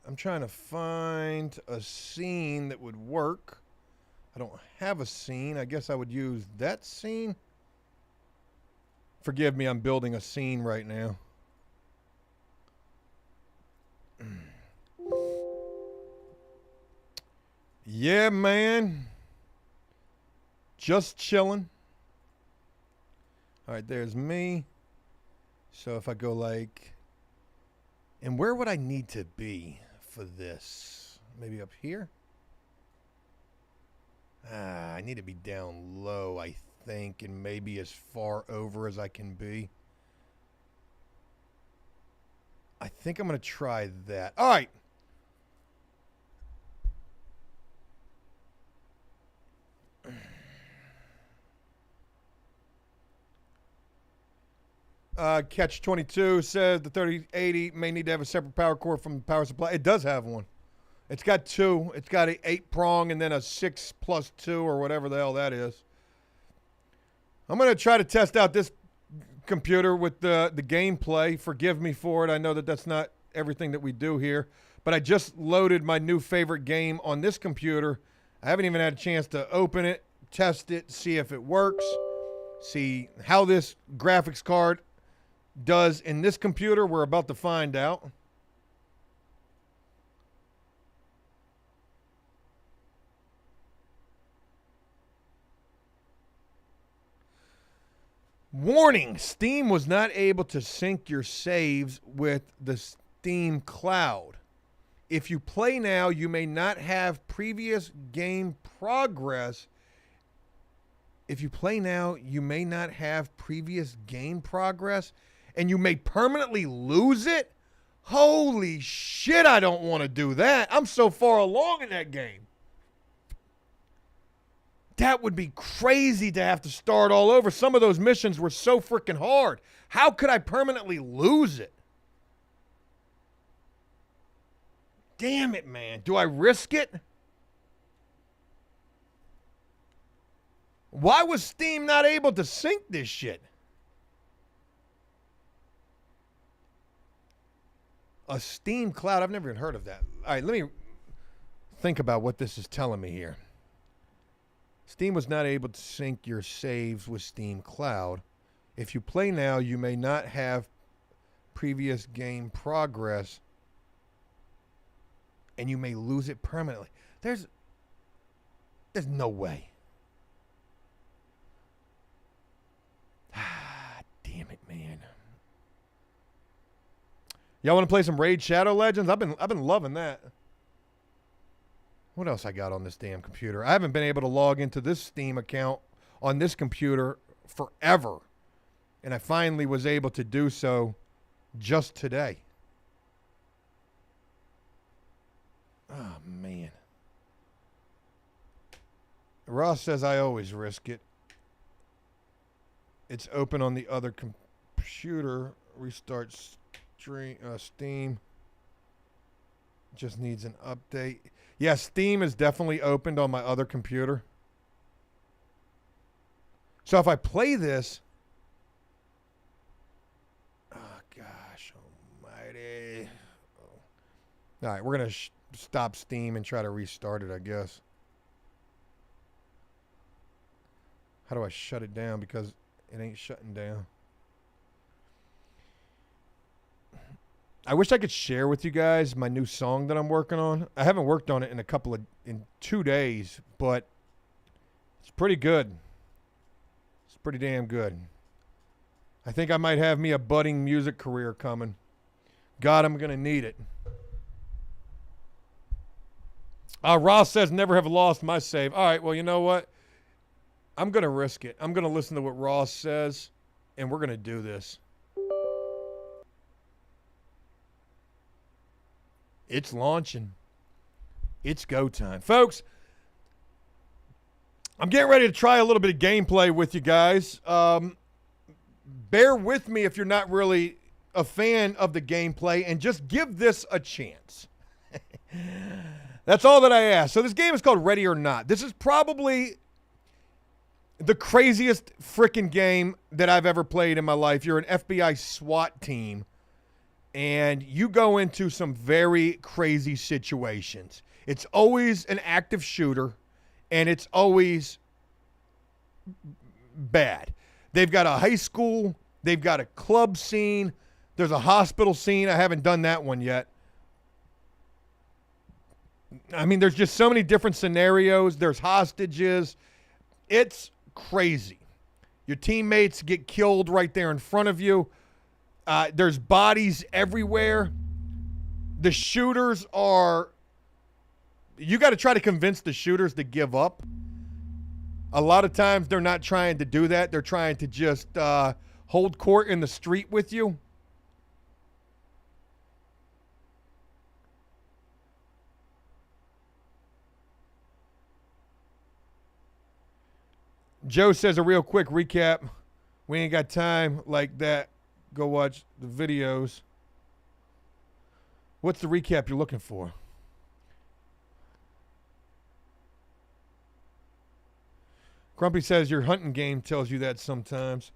I'm trying to find a scene that would work. I don't have a scene. I guess I would use that scene. Forgive me, I'm building a scene right now. Yeah, man. Just chilling. All right, there's me. So if I go like, and where would I need to be for this? Maybe up here? I need to be down low, I think, and maybe as far over as I can be. I think I'm going to try that. All right. Catch 22 says the 3080 may need to have a separate power cord from the power supply. It does have one. It's got two. It's got an 8-prong and then a 6+2 or whatever the hell that is. I'm going to try to test out this computer with the gameplay. Forgive me for it. I know that that's not everything that we do here. But I just loaded my new favorite game on this computer. I haven't even had a chance to open it, test it, see if it works, see how this graphics card does in this computer. We're about to find out. Warning, Steam was not able to sync your saves with the Steam cloud. If you play now, you may not have previous game progress. If you play now, you may not have previous game progress, and you may permanently lose it. Holy shit, I don't want to do that. I'm so far along in that game. That would be crazy to have to start all over. Some of those missions were so freaking hard. How could I permanently lose it? Damn it, man. Do I risk it? Why was Steam not able to sync this shit? A Steam cloud? I've never even heard of that. All right, let me think about what this is telling me here. Steam was not able to sync your saves with Steam Cloud. If you play now, you may not have previous game progress, and you may lose it permanently. There's no way. Ah, damn it, man. Y'all want to play some Raid Shadow Legends? I've been loving that. What else I got on this damn computer? I haven't been able to log into this Steam account on this computer forever. And I finally was able to do so just today. Oh, man. Ross says I always risk it. It's open on the other computer. Restart Steam. Just needs an update. Yeah, Steam is definitely opened on my other computer. So if I play this... Oh, gosh almighty. Oh. All right, we're going to stop Steam and try to restart it, I guess. How do I shut it down? Because it ain't shutting down. I wish I could share with you guys my new song that I'm working on. I haven't worked on it in 2 days, but it's pretty good. It's pretty damn good. I think I might have me a budding music career coming. God, I'm going to need it. Ross says, never have lost my save. All right, well, you know what? I'm going to risk it. I'm going to listen to what Ross says, and we're going to do this. It's launching. It's go time. Folks, I'm getting ready to try a little bit of gameplay with you guys. Bear with me if you're not really a fan of the gameplay, and just give this a chance. That's all that I ask. So this game is called Ready or Not. This is probably the craziest freaking game that I've ever played in my life. You're an FBI SWAT team, and you go into some very crazy situations. It's always an active shooter, and it's always bad. They've got a high school. They've got a club scene. There's a hospital scene. I haven't done that one yet. I mean, there's just so many different scenarios. There's hostages. It's crazy. Your teammates get killed right there in front of you. There's bodies everywhere. The shooters are... You got to try to convince the shooters to give up. A lot of times they're not trying to do that. They're trying to just hold court in the street with you. Joe says a real quick recap. We ain't got time like that. Go watch the videos. What's the recap you're looking for? Grumpy says your hunting game tells you that sometimes.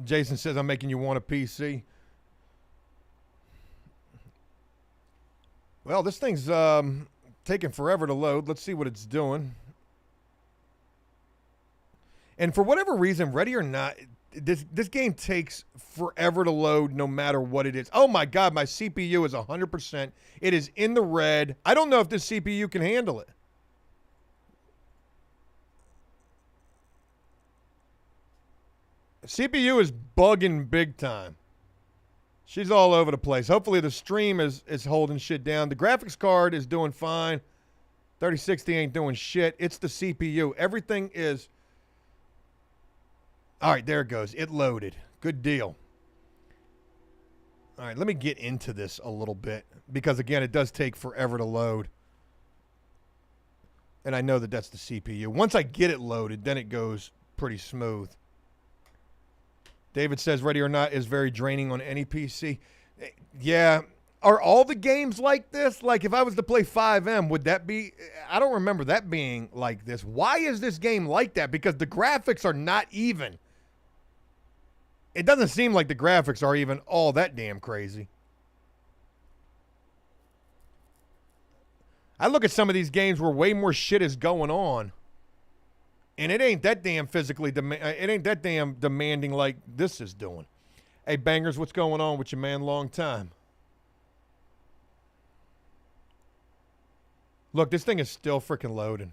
Jason says I'm making you want a PC. Well, this thing's taking forever to load. Let's see what it's doing. And for whatever reason, Ready or Not, this game takes forever to load no matter what it is. Oh my God, my CPU is 100%. It is in the red. I don't know if this CPU can handle it. CPU is bugging big time. She's all over the place. Hopefully the stream is holding shit down. The graphics card is doing fine. 3060 ain't doing shit. It's the CPU. Everything is... All right, there it goes. It loaded. Good deal. All right, let me get into this a little bit because, again, it does take forever to load. And I know that that's the CPU. Once I get it loaded, then it goes pretty smooth. David says Ready or Not is very draining on any PC. Yeah. Are all the games like this? Like if I was to play 5M, would that be... I don't remember that being like this. Why is this game like that? Because the graphics are not even. It doesn't seem like the graphics are even all that damn crazy. I look at some of these games where way more shit is going on. And it ain't that damn it ain't that damn demanding like this is doing. Hey, Bangers, what's going on with you, man? Long time. Look, this thing is still freaking loading.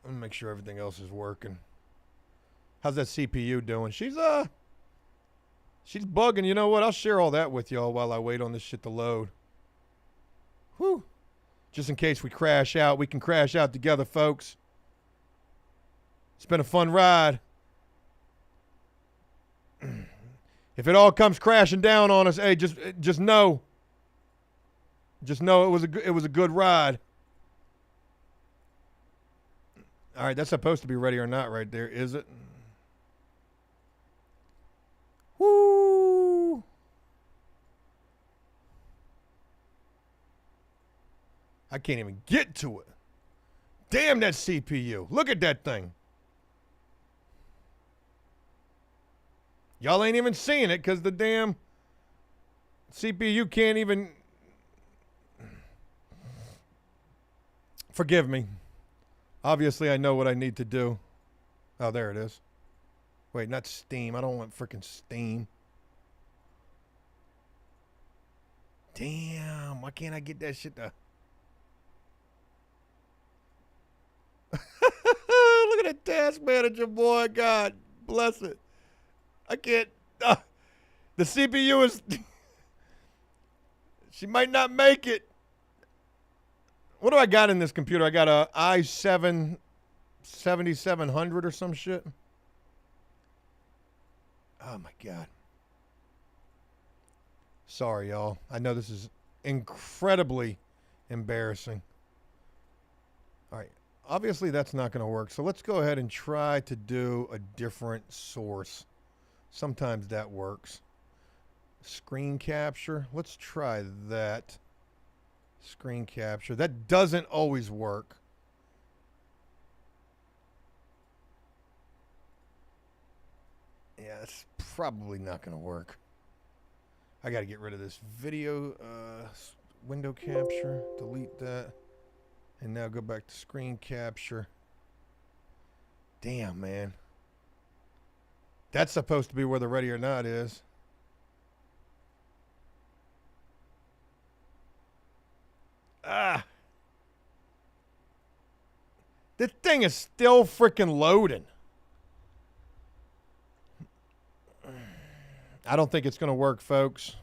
Let me make sure everything else is working. How's that CPU doing? She's bugging. You know what? I'll share all that with y'all while I wait on this shit to load. Whew. Just in case we crash out, we can crash out together, folks. It's been a fun ride. If it all comes crashing down on us, hey, just know. Just know it was a good ride. All right, that's supposed to be Ready or Not right there, is it? Woo! I can't even get to it. Damn that CPU. Look at that thing. Y'all ain't even seeing it because the damn CPU can't even... Forgive me. Obviously, I know what I need to do. Oh, there it is. Wait, not Steam. I don't want freaking Steam. Damn, why can't I get that shit to... task manager, boy. God bless it. I can't. The CPU is. She might not make it. What do I got in this computer? I got a i7 7700 or some shit. Oh my God. Sorry, y'all. I know this is incredibly embarrassing. All right. Obviously, that's not going to work. So let's go ahead and try to do a different source. Sometimes that works. Screen capture. Let's try that. Screen capture. That doesn't always work. Yeah, it's probably not going to work. I got to get rid of this video window capture. Delete that. And now go back to screen capture. Damn, man. That's supposed to be where the ready or not is. Ah. This thing is still freaking loading. I don't think it's going to work, folks.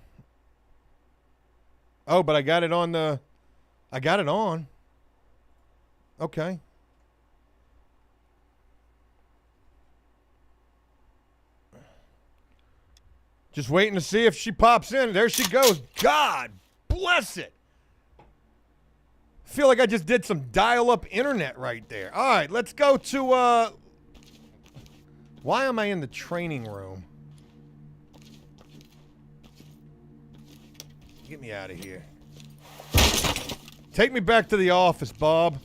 Oh, but I got it on the... I got it on. Okay. Just waiting to see if she pops in. There she goes. God bless it. Feel like I just did some dial-up internet right there. All right, let's go to... Why am I in the training room? Get me out of here. Take me back to the office, Bob.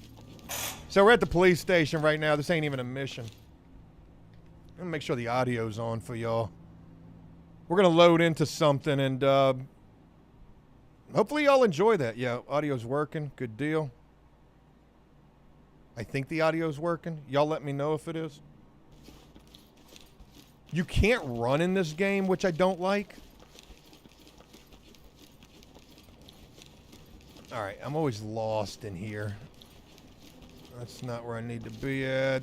So we're at the police station right now. This ain't even a mission. I'm gonna make sure the audio's on for y'all. We're gonna load into something and hopefully y'all enjoy that. Yeah, audio's working. Good deal. I think the audio's working. Y'all let me know if it is. You can't run in this game, which I don't like. All right, I'm always lost in here. That's not where I need to be at.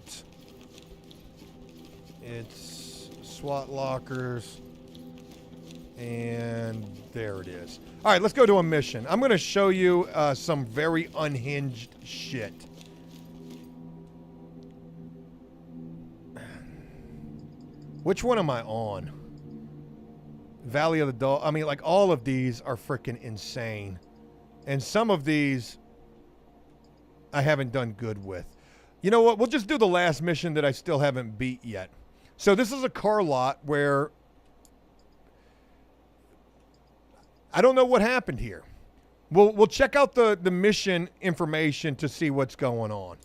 It's SWAT lockers. And there it is. All right, let's go to a mission. I'm going to show you some very unhinged shit. Which one am I on? Valley of the Dog. I mean, like, all of these are freaking insane. And some of these I haven't done good with. You know what? We'll just do the last mission that I still haven't beat yet. So this is a car lot where I don't know what happened here. We'll check out the mission information to see what's going on.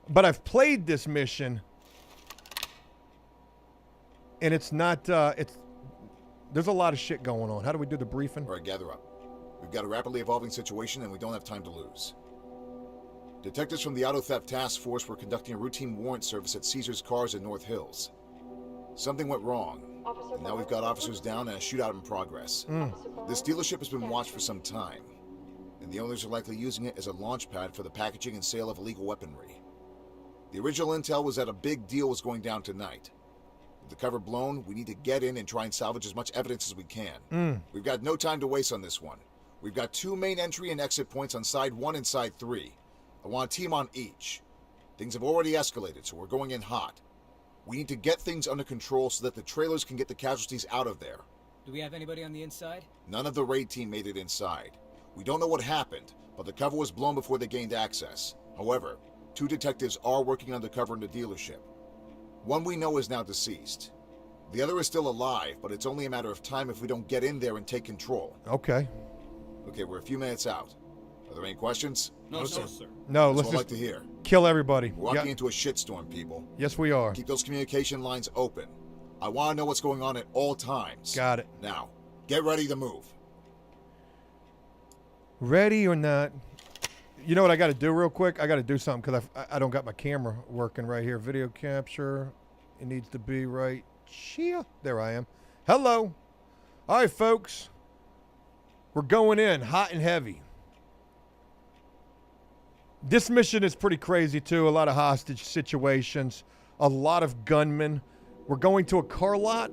But I've played this mission and it's not there's a lot of shit going on. How do we do the briefing? All right, gather up. We've got a rapidly evolving situation and we don't have time to lose. Detectives from the Auto Theft Task Force were conducting a routine warrant service at Caesar's Cars in North Hills. Something went wrong, and now we've got officers down and a shootout in progress. This dealership has been watched for some time, and the owners are likely using it as a launch pad for the packaging and sale of illegal weaponry. The original intel was that a big deal was going down tonight. With the cover blown, we need to get in and try and salvage as much evidence as we can. We've got no time to waste on this one. We've got 2 main entry and exit points on side 1 and side 3. I want a team on each. Things have already escalated, so we're going in hot. We need to get things under control so that the trailers can get the casualties out of there. Do we have anybody on the inside? None of the raid team made it inside. We don't know what happened, but the cover was blown before they gained access. However, 2 detectives are working undercover in the dealership. One we know is now deceased. The other is still alive, but it's only a matter of time if we don't get in there and take control. Okay. Okay, we're a few minutes out. Are there any questions? No, sir. No, That's let's what I'd just like to hear. kill everybody. We're walking into a shitstorm, people. Yes, we are. Keep those communication lines open. I want to know what's going on at all times. Got it. Now, get ready to move. Ready or not? You know what I got to do real quick? I got to do something because I don't got my camera working right here. Video capture. It needs to be right here. There I am. Hello. All right, folks. We're going in hot and heavy. This mission is pretty crazy, too. A lot of hostage situations. a lot of gunmen. We're going to a car lot.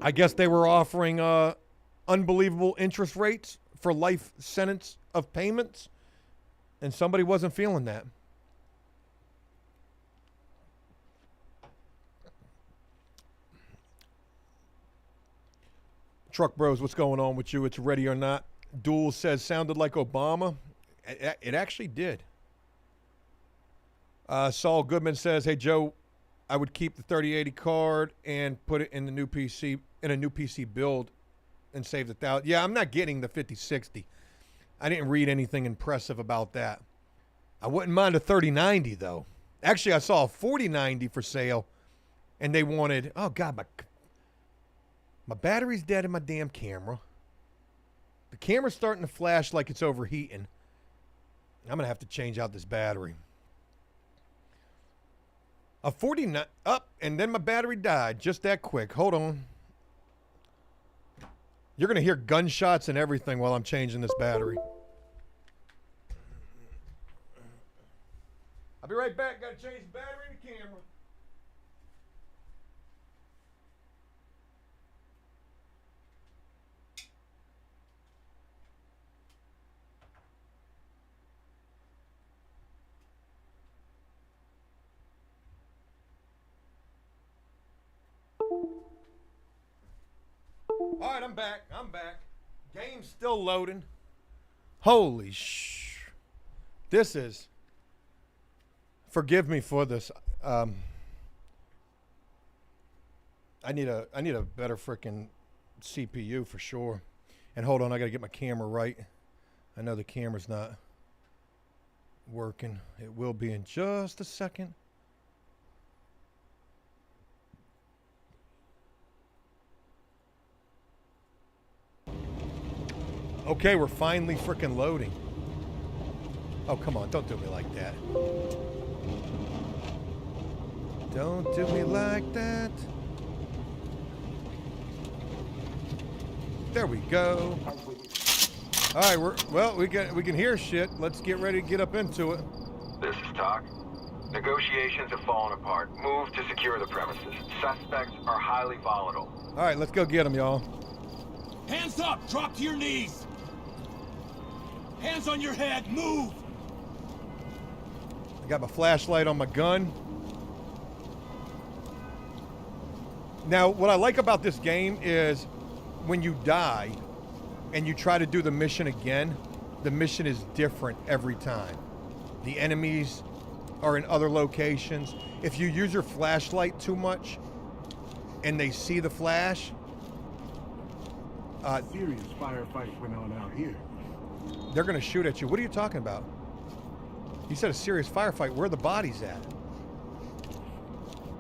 I guess they were offering unbelievable interest rates for life sentence of payments, and somebody wasn't feeling that. Truck Bros, what's going on with you? It's Ready or Not. Duel says, sounded like Obama. It actually did. Saul Goodman says, hey, Joe, I would keep the 3080 card and put it in the new PC, in a new PC build and save the $1,000. Yeah, I'm not getting the 5060. I didn't read anything impressive about that. I wouldn't mind a 3090, though. Actually, I saw a 4090 for sale, and they wanted, oh, God, my battery's dead in my damn camera. The camera's starting to flash like it's overheating. I'm going to have to change out this battery. A 49 up, and then my battery died just that quick. Hold on. You're going to hear gunshots and everything while I'm changing this battery. I'll be right back. Got to change the battery and the camera. All right, I'm back. Game's still loading. Holy this is... Forgive me for this. I need a better freaking CPU for sure. And hold on, I gotta get my camera right. I know the camera's not working. It will be in just a second. Okay, we're finally freaking loading. Oh, come on, don't do me like that. Don't do me like that. There we go. All right, we can hear shit. Let's get ready to get up into it. This is Talk. Negotiations have fallen apart. Move to secure the premises. Suspects are highly volatile. All right, let's go get them, y'all. Hands up! Drop to your knees! Hands on your head! Move! I got my flashlight on my gun. Now, what I like about this game is when you die and you try to do the mission again, the mission is different every time. The enemies are in other locations. If you use your flashlight too much and they see the flash... serious firefight went on out here. They're going to shoot at you. What are you talking about? You said a serious firefight. Where are the bodies at?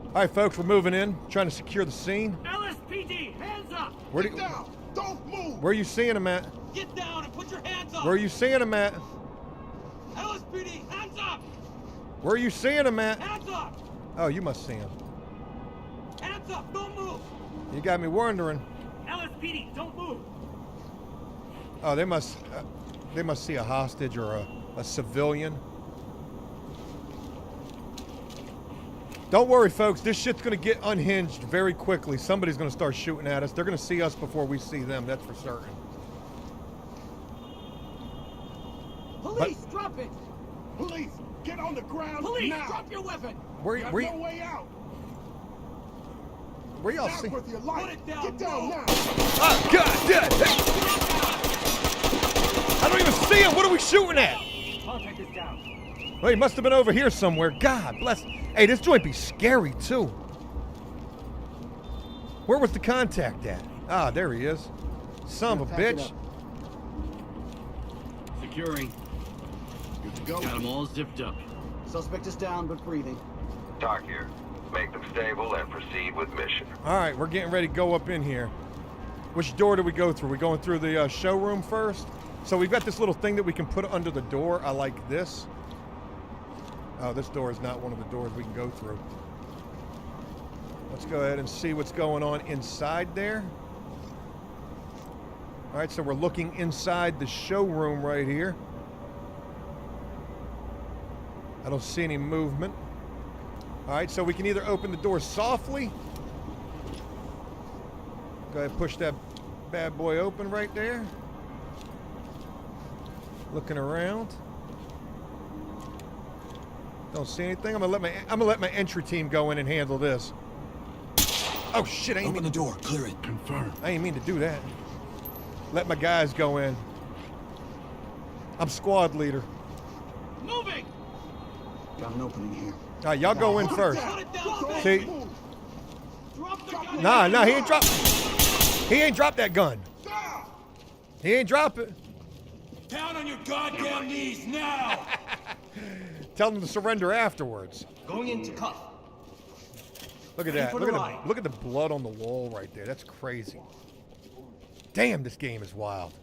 All right, folks, we're moving in, trying to secure the scene. LSPD, hands up! Get down! Don't move! Where are you seeing them at? Get down and put your hands up! Where are you seeing them at? LSPD, hands up! Where are you seeing them at? Hands up! Oh, you must see them. Hands up! Don't move! You got me wondering. LSPD, don't move! Oh, they must see a hostage or a civilian. Don't worry, folks. This shit's going to get unhinged very quickly. Somebody's going to start shooting at us. They're going to see us before we see them. That's for certain. Police, drop it! Police, get on the ground Police, now! drop your weapon! Where no way out! Where y'all Not see? worth your life. Put it down, Get down move. now! Oh, God, dead. I don't even see him. What are we shooting at? Contact is down. Well, he must have been over here somewhere. God bless. Hey, this joint be scary, too. Where was the contact at? Ah, there he is. Son of a bitch. Securing. Good to go. Got them all zipped up. Suspect is down, but breathing. Talk here. Make them stable and proceed with mission. All right, we're getting ready to go up in here. Which door do we go through? We going through the showroom first? So we've got this little thing that we can put under the door. I like this. Oh, this door is not one of the doors we can go through. Let's go ahead and see what's going on inside there. All right, so we're looking inside the showroom right here. I don't see any movement. All right, so we can either open the door softly. Go ahead and push that bad boy open right there. Looking around. Don't see anything. I'm gonna let my entry team go in and handle this. Oh shit! I ain't Open the door. Clear it. Confirm. I ain't mean to do that. Let my guys go in. I'm squad leader. Moving! Got an opening here. All right, y'all go in first. Put it down! See? Drop the gun! Nah, he ain't drop. He ain't dropped that gun. He ain't drop it. Down on your goddamn knees now! Tell them to surrender afterwards. Going into cuff. Look at Ready that. for Look the at ride. look at the blood on the wall right there. That's crazy. Damn, this game is wild.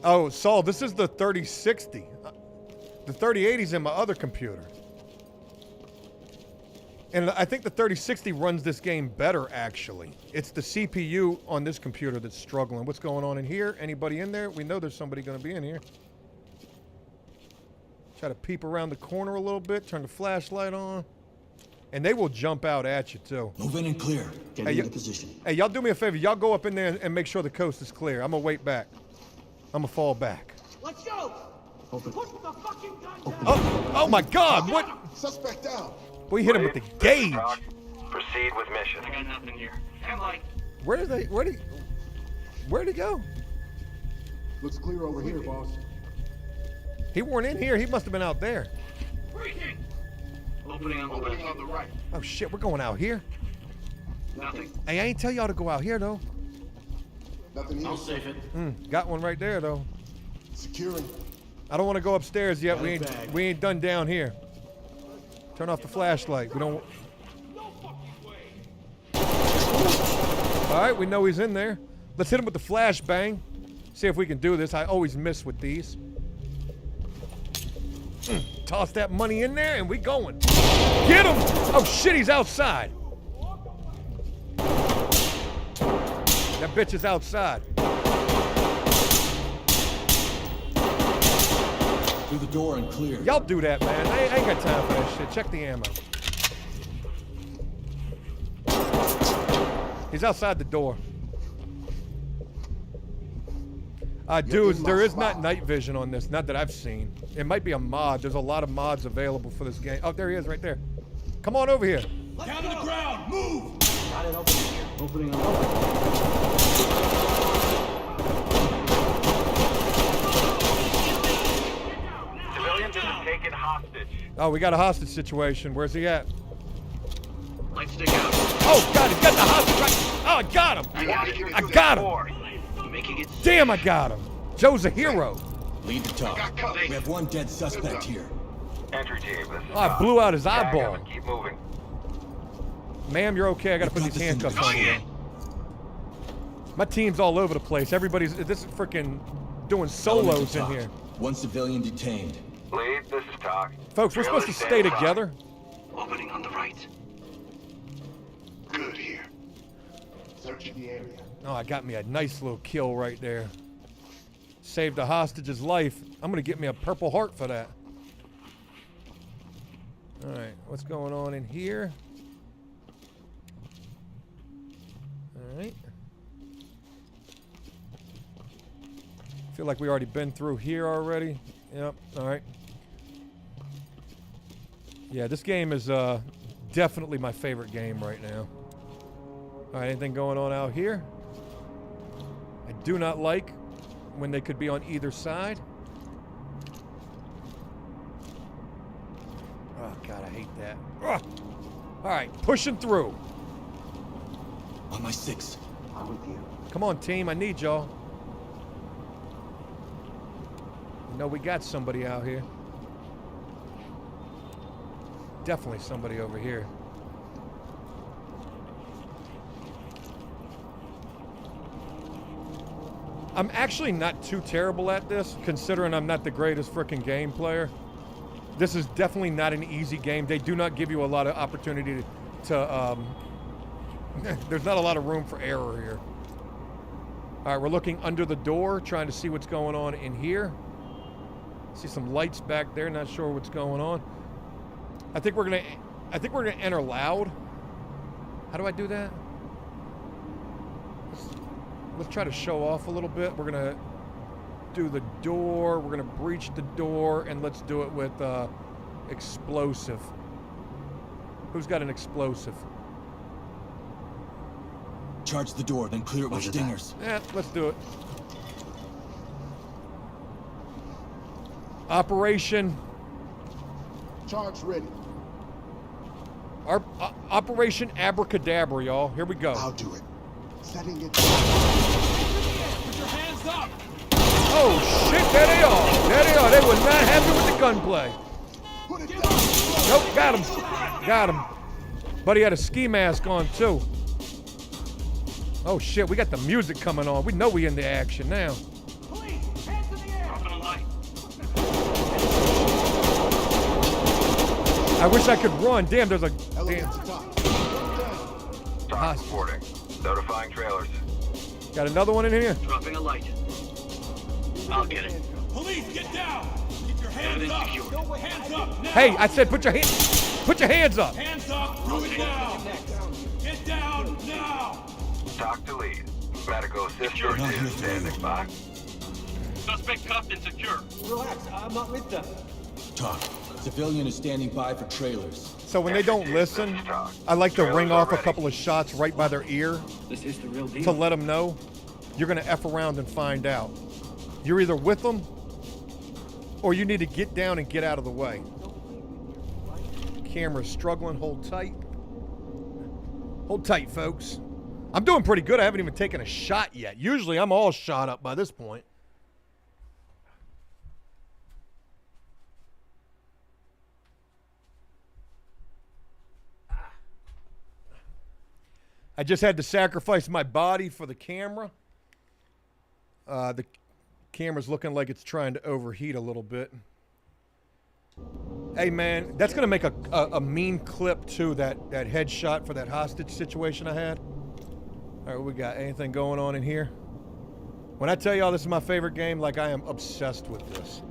Oh, Saul, this is the 3060. The 3080's in my other computer. And I think the 3060 runs this game better, actually. It's the CPU on this computer that's struggling. What's going on in here? Anybody in there? We know there's somebody going to be in here. Try to peep around the corner a little bit. Turn the flashlight on. And they will jump out at you, too. Move in and clear. Get Hey, into position. Hey, y'all do me a favor. Y'all go up in there and make sure the coast is clear. I'm going to wait back. I'm going to fall back. Let's go! Open. Push the fucking gun down! Oh my God. What? Suspect down. We hit him with the Lead, this is gauge. Talk. Proceed with mission. I got nothing here. And like, Where'd he go? Looks clear over here, boss. He weren't in here. He must have been out there. breaching! Opening on the left. on the right. Oh shit, we're going out here. Nothing. Hey, I ain't tell y'all to go out here though. Nothing here. I'll save it. Got one right there though. Securing. I don't want to go upstairs yet. Got it bagged. We ain't done down here. Turn off the flashlight. We don't. No fucking way! All right, we know he's in there. Let's hit him with the flashbang. See if we can do this. I always miss with these. Toss that money in there and we going. Get him! Oh shit, he's outside. That bitch is outside. Through the door and clear. Y'all do that, man. I ain't got time for that shit. Check the ammo. He's outside the door. Dudes, there is not night vision on this. Not that I've seen. It might be a mod. There's a lot of mods available for this game. Oh, there he is right there. Come on over here. Down to the ground. Move. Got it opening here. Opening on the right. Civilians are taken hostage. Oh, we got a hostage situation. Where's he at? Lights stick out. Oh, God, he's got the hostage right. Oh, I got him. I got him. Four. Making it. Damn, I got him. Joe's a hero. Lead the talk. We have one dead suspect here. Entry team, this is Oh, I Talk. blew out his Tag eyeball. him and keep moving. Ma'am, you're okay. I gotta put We've these got this handcuffs on in you. control. My team's all over the place. Everybody's this is freaking doing Element solos to in talk. here. One civilian detained. Lead, this is Talk. Folks, we're supposed to Trailers stay stand by. together. Opening on the right. Good here. Searching the area. Oh, I got me a nice little kill right there. Saved a hostage's life. I'm gonna get me a Purple Heart for that. All right, what's going on in here? All right. Feel like we already been through here already. Yep. All right. Yeah, this game is definitely my favorite game right now. All right, anything going on out here? I do not like when they could be on either side. Oh, God, I hate that. Ugh. All right, pushing through. On my six. I'm with you. Come on, team, I need y'all. You know, we got somebody out here. Definitely somebody over here. I'm actually not too terrible at this, considering I'm not the greatest freaking game player. This is definitely not an easy game. They do not give you a lot of opportunity to there's not a lot of room for error here. All right, we're looking under the door, trying to see what's going on in here. See some lights back there, not sure what's going on. I think we're gonna enter loud. How do I do that? Let's try to show off a little bit. We're gonna do the door. We're gonna breach the door, and let's do it with explosive. Who's got an explosive? Charge the door, then clear it with stingers. Yeah, let's do it. Operation. Charge ready. Our Operation Abracadabra, y'all. Here we go. I'll do it. Setting it. Put your hands up! Oh shit! There they are. There they are. They were not happy with the gunplay. Put it down. Nope, got him. Got him. Buddy had a ski mask on too. Oh shit! We got the music coming on. We know we in the action now. Police, hands in the air! Dropping a light. I wish I could run. Damn, there's a Elevator damn. to top. Talk reporting. Notifying trailers. Got another one in here. Dropping a light. I'll get it. Police, get down! Keep your hands Evidence up! secured. Hands up now! Hey, I said put your hands up. Hands up! Do it now! Get down now! Talk to lead. Medical Secure. assistance is standing by. Suspect cuffed and secure. Relax, I'm not with them. Talk. Civilian is standing by for trailers. So when they don't listen, I like to ring off a couple of shots right by their ear This is the real deal. to let them know you're gonna F around and find out. You're either with them or you need to get down and get out of the way. Camera's struggling. Hold tight. Hold tight, folks. I'm doing pretty good. I haven't even taken a shot yet. Usually I'm all shot up by this point. I just had to sacrifice my body for the camera. The camera's looking like it's trying to overheat a little bit. Hey man, that's gonna make a mean clip too, that headshot for that hostage situation I had. All right, what we got? Anything going on in here? When I tell y'all this is my favorite game, like I am obsessed with this.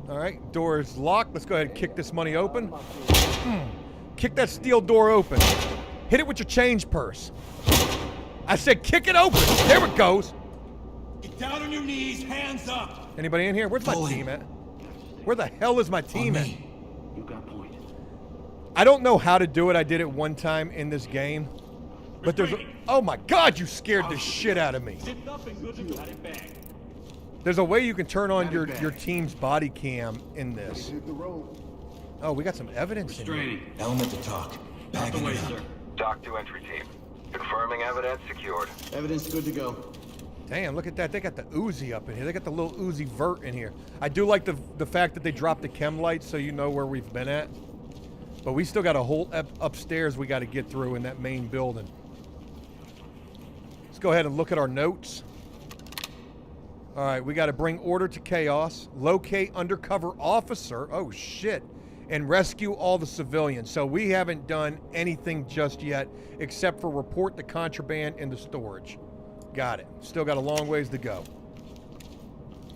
All right, door is locked. Let's go ahead and kick this money open. Kick that steel door open. Hit it with your change purse. I said kick it open. There it goes. Get down on your knees, hands up! Anybody in here? Where's my Fully. team at? Where the hell is my team On at? me. You got point. I don't know how to do it. I did it one time in this game. But there's a, oh my God, you scared the shit out of me. Zipped up and good to go. Got it back. There's a way you can turn on your team's body cam in this. Hit the road. Oh, we got some evidence in here. Restraining. Element to talk. Out Bagging the way, it up. sir. Talk to entry team. Confirming evidence secured. Evidence good to go. Damn, look at that. They got the Uzi up in here. They got the little Uzi vert in here. I do like the fact that they dropped the chem lights so you know where we've been at. But we still got a whole upstairs we got to get through in that main building. Let's go ahead and look at our notes. All right, we got to bring order to chaos, locate undercover officer, oh shit, and rescue all the civilians. So we haven't done anything just yet except for report the contraband in the storage. Got it. Still got a long ways to go.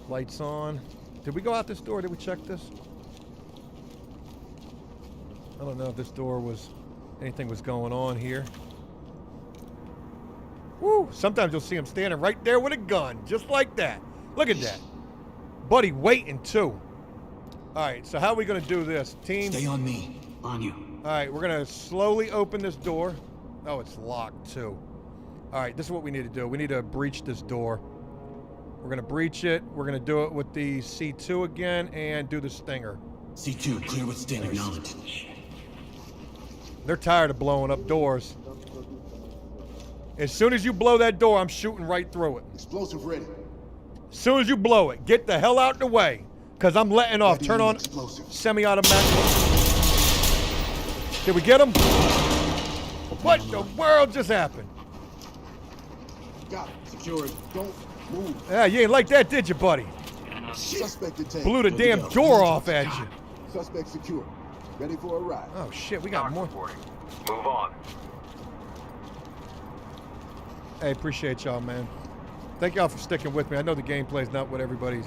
Lights on. Did we go out this door? Did we check this? I don't know if this door was, anything was going on here. Woo! Sometimes you'll see him standing right there with a gun, just like that. Look at that. Buddy waiting too. All right, so how are we gonna do this? Team? Stay on me. On you. All right, we're gonna slowly open this door. Oh, it's locked too. All right, this is what we need to do. We need to breach this door. We're gonna breach it. We're gonna do it with the C2 again and do the stinger. C2, clear with stingers. Acknowledged. They're tired of blowing up doors. As soon as you blow that door, I'm shooting right through it. Explosive ready. As soon as you blow it, get the hell out the way, because I'm letting off. Ready Turn and on explosive. semi-automatic. Did we get him? What the world just happened? Got it. Secured. Don't move. Yeah, you ain't like that, did you, buddy? Suspect detained. Blew the Good to damn go. door off at you. Suspect secure. Ready for a ride. Oh shit, we got Talk more. reporting. Move on. Hey, appreciate y'all, man. Thank y'all for sticking with me. I know the gameplay's not what everybody's.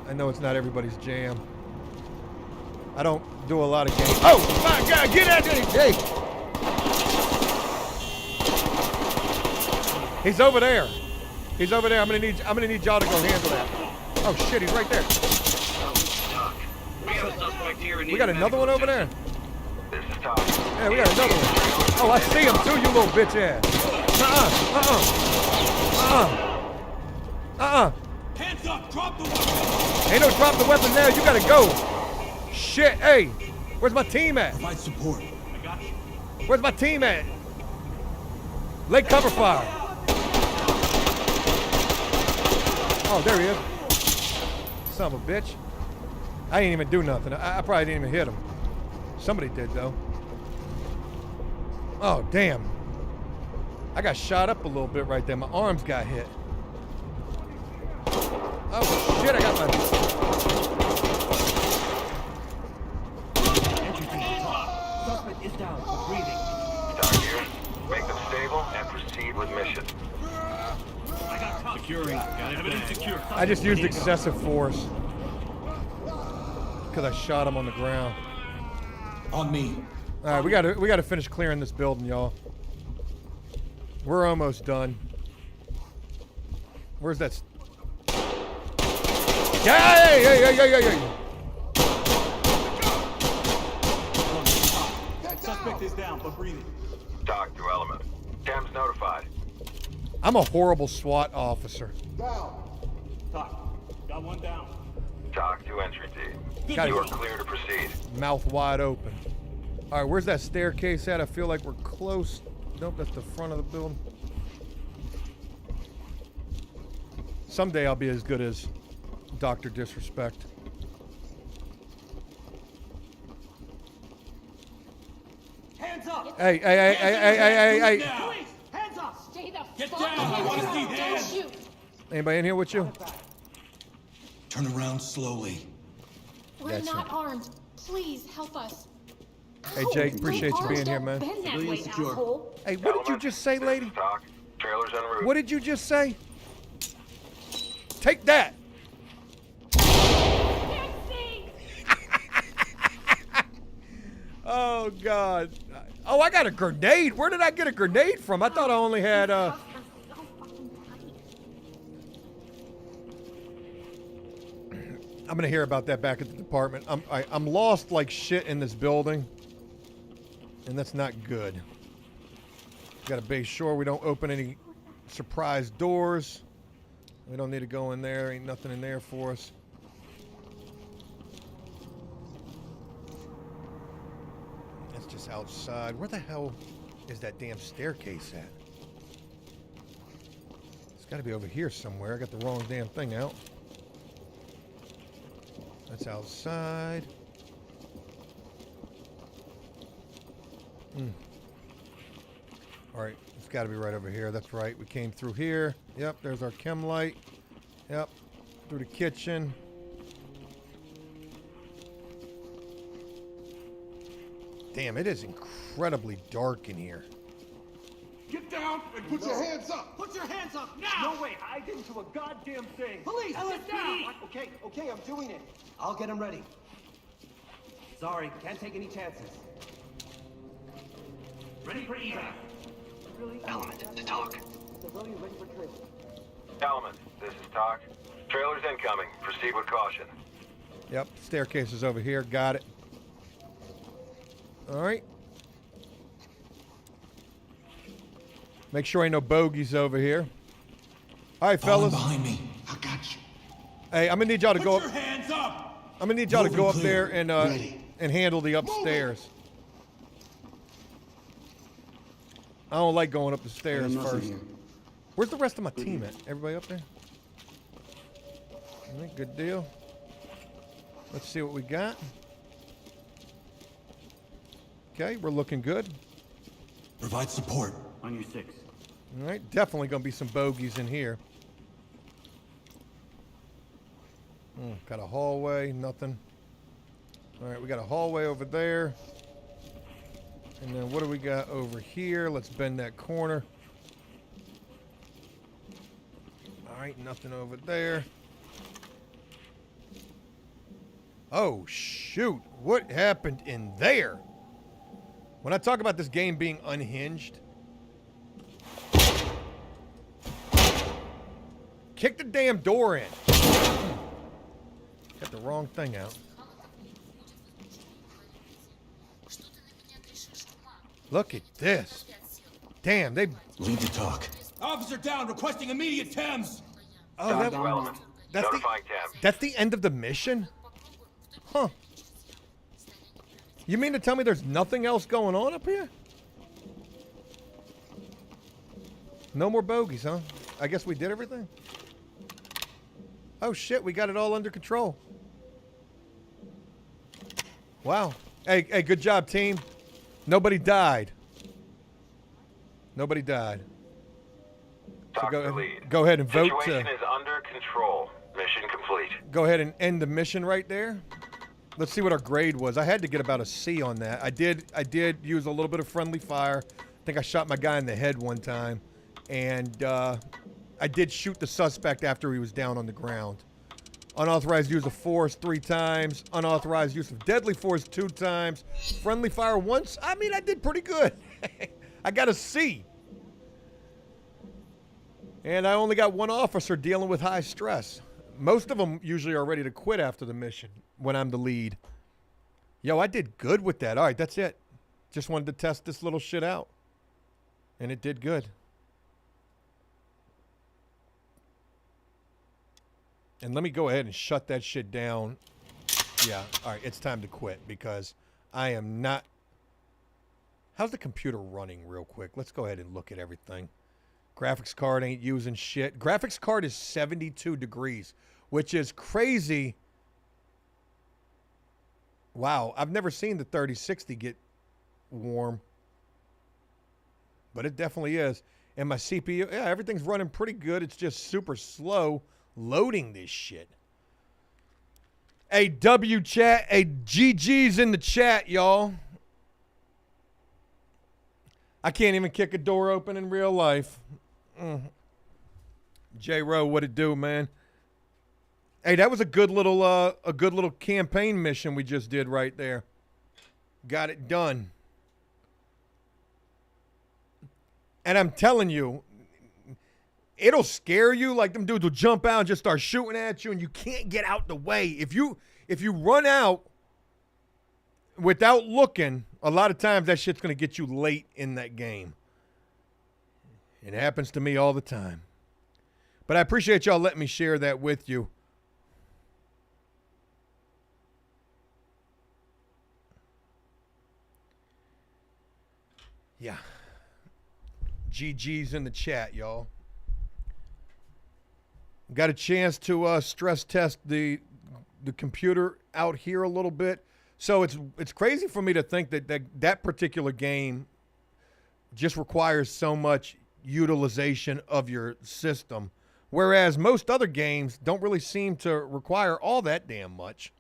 I know it's not everybody's jam. I don't do a lot of games. Oh my God! Get out there! Hey, he's over there. He's over there. I'm gonna need y'all to go handle that. Oh shit! He's right there. Doc, we have a suspect here and We got another one over there. This is Todd. Yeah, we got another one. Oh, I see him too, you little bitch ass. Hands up! Drop the weapon! Ain't no drop the weapon now. You gotta go. Shit. Hey, where's my team at? Provide support. I got you. Where's my team at? Lay cover fire. Oh, there he is. Son of a bitch. I didn't even do nothing. I probably didn't even hit him. Somebody did, though. Oh, damn. I got shot up a little bit right there. My arms got hit. Oh, shit. I got my... Entry team, talk. Suspect is down, but breathing. Doc here. Make them stable and proceed with mission. I got top. Securing. Got evidence secure. I just used excessive force. Because I shot him on the ground. On me. All right, we gotta finish clearing this building, y'all. We're almost done. Where's that? Yeah. Suspect is down, but breathing. Doc to element. Cam's notified. I'm a horrible SWAT officer. Down. Talk. Got one down. Doc to entry team. Got You are it. clear to proceed. Mouth wide open. All right, where's that staircase at? I feel like we're close. Nope, that's the front of the building. Someday I'll be as good as Dr. Disrespect. Hands up! Hey. Police, hands up! Stay the Get fuck down, I wanna see Don't hands. shoot. Anybody in here with you? Turn around slowly. We're That's not it. armed. Please help us. Hey, Jake, appreciate you being here, man. Bend that Civilian way, secure. asshole. Hey, what did you just say, lady? Doc. Trailers en route. What did you just say? Take that. Can't see. Oh, God. Oh, I got a grenade. Where did I get a grenade from? I thought I only had, These cuffs are so fucking tight. I'm gonna hear about that back at the department. I'm lost like shit in this building, and that's not good. Got to make sure we don't open any surprise doors. We don't need to go in there. Ain't nothing in there for us. That's just outside. Where the hell is that damn staircase at? It's got to be over here somewhere. I got the wrong damn thing out. That's outside. All right, it's got to be right over here. That's right. We came through here. Yep, there's our chem light. Yep, through the kitchen. Damn, it is incredibly dark in here. Get down and Put your hands up. Put your hands up now! No way, I didn't do a goddamn thing! Police, get down! Okay, I'm doing it. I'll get him ready. Sorry, can't take any chances. Ready for evac. Element to talk. Civilian ready for training. Element. This is Doc. Trailers incoming. Proceed with caution. Yep, staircase is over here. Got it. All right. Make sure ain't no bogeys over here. All right, Falling fellas. behind me. I got you. Hey, I'm gonna need y'all to go Put up. your hands up! I'm gonna need y'all to go up Moving there clear. and Ready. handle the upstairs. I don't like going up the stairs first. Where's the rest of my team at? Everybody up there? All right, good deal. Let's see what we got. Okay, we're looking good. Provide support. On your six. All right, definitely gonna be some bogeys in here. Got a hallway, nothing. All right, we got a hallway over there. And then what do we got over here? Let's bend that corner. All right, nothing over there. Oh, shoot. What happened in there? When I talk about this game being unhinged, kick the damn door in. Got the wrong thing out. Look at this. Damn, they... Lead the talk. Officer down, requesting immediate Thames. Oh, Talk to element. Notifying Thames. that's the end of the mission? Huh. You mean to tell me there's nothing else going on up here? No more bogeys, huh? I guess we did everything. Oh, shit, we got it all under control. Wow. Hey, good job, team. Nobody died. Nobody died. So go ahead and vote. Situation is under control. Mission complete. Go ahead and end the mission right there. Let's see what our grade was. I had to get about a C on that. I did use a little bit of friendly fire. I think I shot my guy in the head one time. And I did shoot the suspect after he was down on the ground. Unauthorized use of force 3 times. Unauthorized use of deadly force 2 times. Friendly fire once. I mean, I did pretty good. I got a C. And I only got 1 officer dealing with high stress. Most of them usually are ready to quit after the mission when I'm the lead. Yo, I did good with that. All right, that's it. Just wanted to test this little shit out. And it did good. And let me go ahead and shut that shit down. Yeah, all right, it's time to quit because I am not... How's the computer running real quick? Let's go ahead and look at everything. Graphics card ain't using shit. Graphics card is 72 degrees, which is crazy. Wow, I've never seen the 3060 get warm. But it definitely is. And my CPU, yeah, everything's running pretty good. It's just super slow loading this shit. Hey, W chat. Hey, GG's in the chat, y'all. I can't even kick a door open in real life. J-Ro, what it do, man? Hey, that was a good little campaign mission we just did right there. Got it done. And I'm telling you, it'll scare you. Like, them dudes will jump out and just start shooting at you, and you can't get out the way. If you run out without looking, a lot of times that shit's going to get you late in that game. It happens to me all the time. But I appreciate y'all letting me share that with you. Yeah. GG's in the chat, y'all. Got a chance to stress test the computer out here a little bit. So it's crazy for me to think that particular game just requires so much utilization of your system, whereas most other games don't really seem to require all that damn much.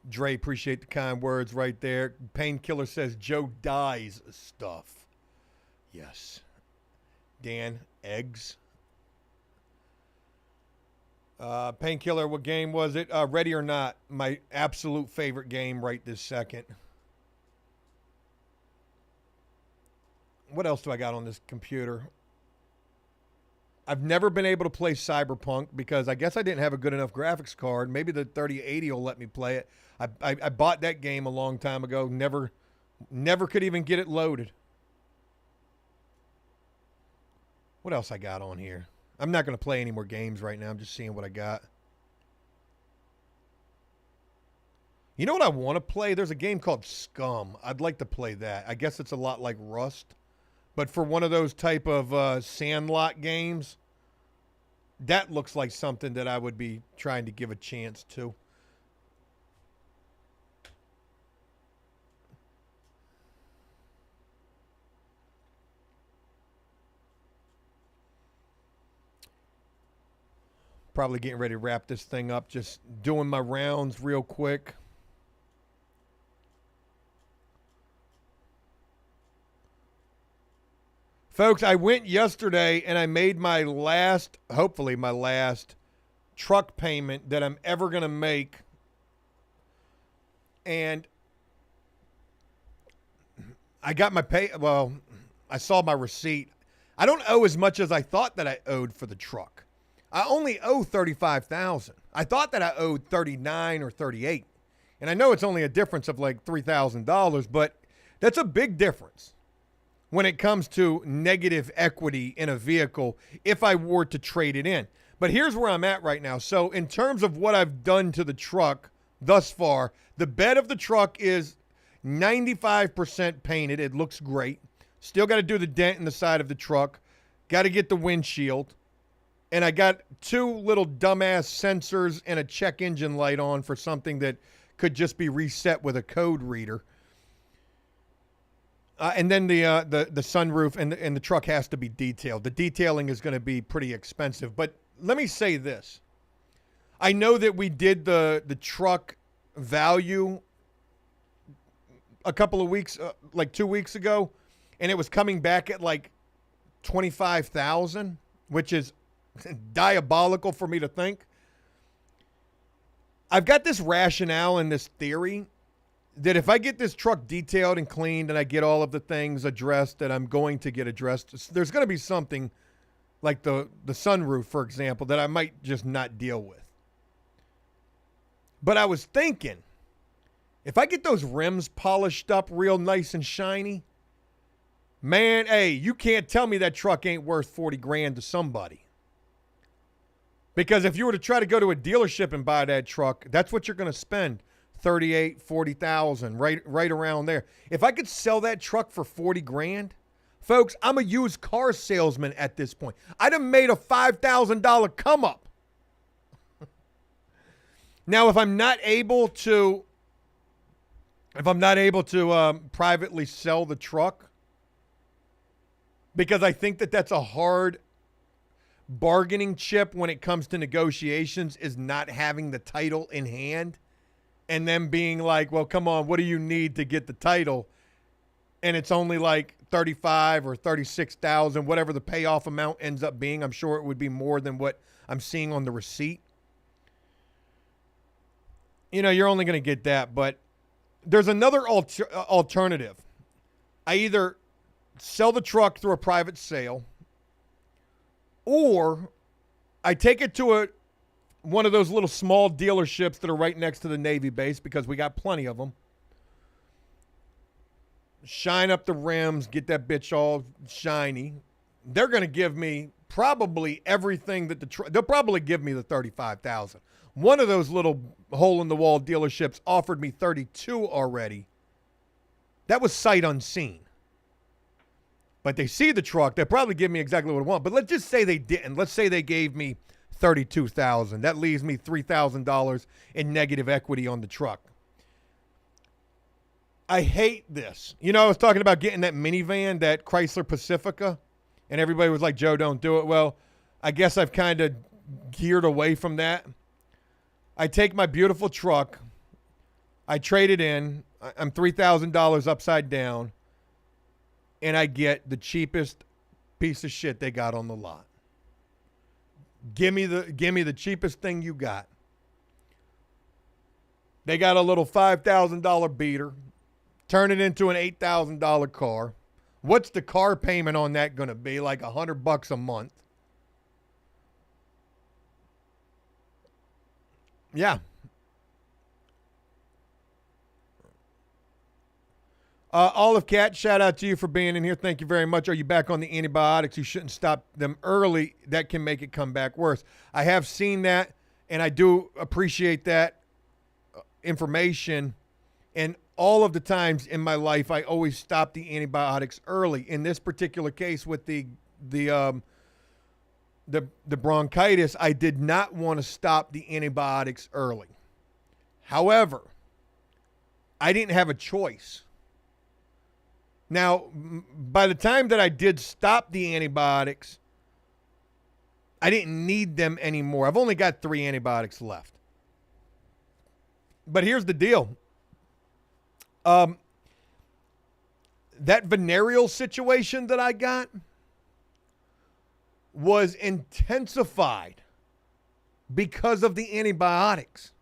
Dre, appreciate the kind words right there. Painkiller says Joe dies stuff. Yes. Dan, eggs. Painkiller, what game was it? Ready or Not, my absolute favorite game right this second. What else do I got on this computer? I've never been able to play Cyberpunk because I guess I didn't have a good enough graphics card. Maybe the 3080 will let me play it. I bought that game a long time ago. Never could even get it loaded. What else I got on here? I'm not going to play any more games right now. I'm just seeing what I got. You know what I want to play? There's a game called Scum. I'd like to play that. I guess it's a lot like Rust. But for one of those type of Sandlot games, that looks like something that I would be trying to give a chance to. Probably getting ready to wrap this thing up. Just doing my rounds real quick. Folks, I went yesterday and I made my last, hopefully my last, truck payment that I'm ever going to make. And I got my I saw my receipt. I don't owe as much as I thought that I owed for the truck. I only owe $35,000. I thought that I owed 39 or 38. And I know it's only a difference of like $3,000, but that's a big difference when it comes to negative equity in a vehicle if I were to trade it in. But here's where I'm at right now. So in terms of what I've done to the truck thus far, the bed of the truck is 95% painted. It looks great. Still got to do the dent in the side of the truck. Got to get the windshield. And I got 2 little dumbass sensors and a check engine light on for something that could just be reset with a code reader. And then the sunroof and the truck has to be detailed. The detailing is going to be pretty expensive. But let me say this. I know that we did the truck value a couple of weeks, like 2 weeks ago, and it was coming back at like $25,000, which is diabolical for me to think. I've got this rationale and this theory that if I get this truck detailed and cleaned and I get all of the things addressed that I'm going to get addressed, there's going to be something like the sunroof, for example, that I might just not deal with. But I was thinking, if I get those rims polished up real nice and shiny, man, hey, you can't tell me that truck ain't worth 40 grand to somebody. Because if you were to try to go to a dealership and buy that truck, that's what you're going to spend. 38, 40,000, right around there. If I could sell that truck for 40 grand, folks, I'm a used car salesman at this point. I'd have made a $5,000 come up. Now, if I'm not able to privately sell the truck, because I think that that's a hard bargaining chip when it comes to negotiations, is not having the title in hand and then being like, well, come on, what do you need to get the title? And it's only like 35 or 36,000, whatever the payoff amount ends up being. I'm sure it would be more than what I'm seeing on the receipt. You know, you're only going to get that, but there's another alternative. I either sell the truck through a private sale, or I take it to one of those little small dealerships that are right next to the Navy base, because we got plenty of them. Shine up the rims, get that bitch all shiny. They're going to give me probably everything that they'll probably give me the $35,000. One of those little hole-in-the-wall dealerships offered me $32,000 already. That was sight unseen. But they see the truck. They'll probably give me exactly what I want. But let's just say they didn't. Let's say they gave me $32,000. That leaves me $3,000 in negative equity on the truck. I hate this. You know, I was talking about getting that minivan, that Chrysler Pacifica, and everybody was like, Joe, don't do it. Well, I guess I've kind of geared away from that. I take my beautiful truck. I trade it in. I'm $3,000 upside down. And I get the cheapest piece of shit they got on the lot. Give me the cheapest thing you got. They got a little $5,000 beater. Turn it into an $8,000 car. What's the car payment on that going to be? Like $100 a month. Yeah. Olive Cat, shout out to you for being in here. Thank you very much. Are you back on the antibiotics? You shouldn't stop them early. That can make it come back worse. I have seen that, and I do appreciate that information. And all of the times in my life, I always stop the antibiotics early. In this particular case with the bronchitis, I did not want to stop the antibiotics early. However, I didn't have a choice. Now, by the time that I did stop the antibiotics, I didn't need them anymore. I've only got 3 antibiotics left. But here's the deal. That venereal situation that I got, was intensified because of the antibiotics.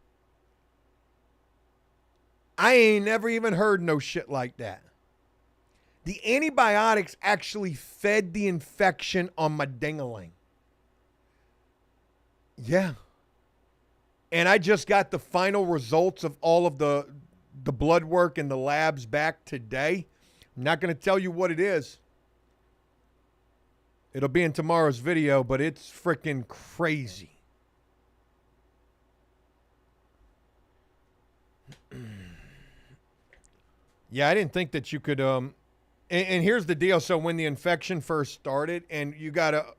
I ain't never even heard no shit like that. The antibiotics actually fed the infection on my ding-a-ling. Yeah. And I just got the final results of all of the blood work and the labs back today. I'm not going to tell you what it is. It'll be in tomorrow's video, but it's freaking crazy. Yeah, I didn't think that you could and here's the deal. So when the infection first started, and you gotta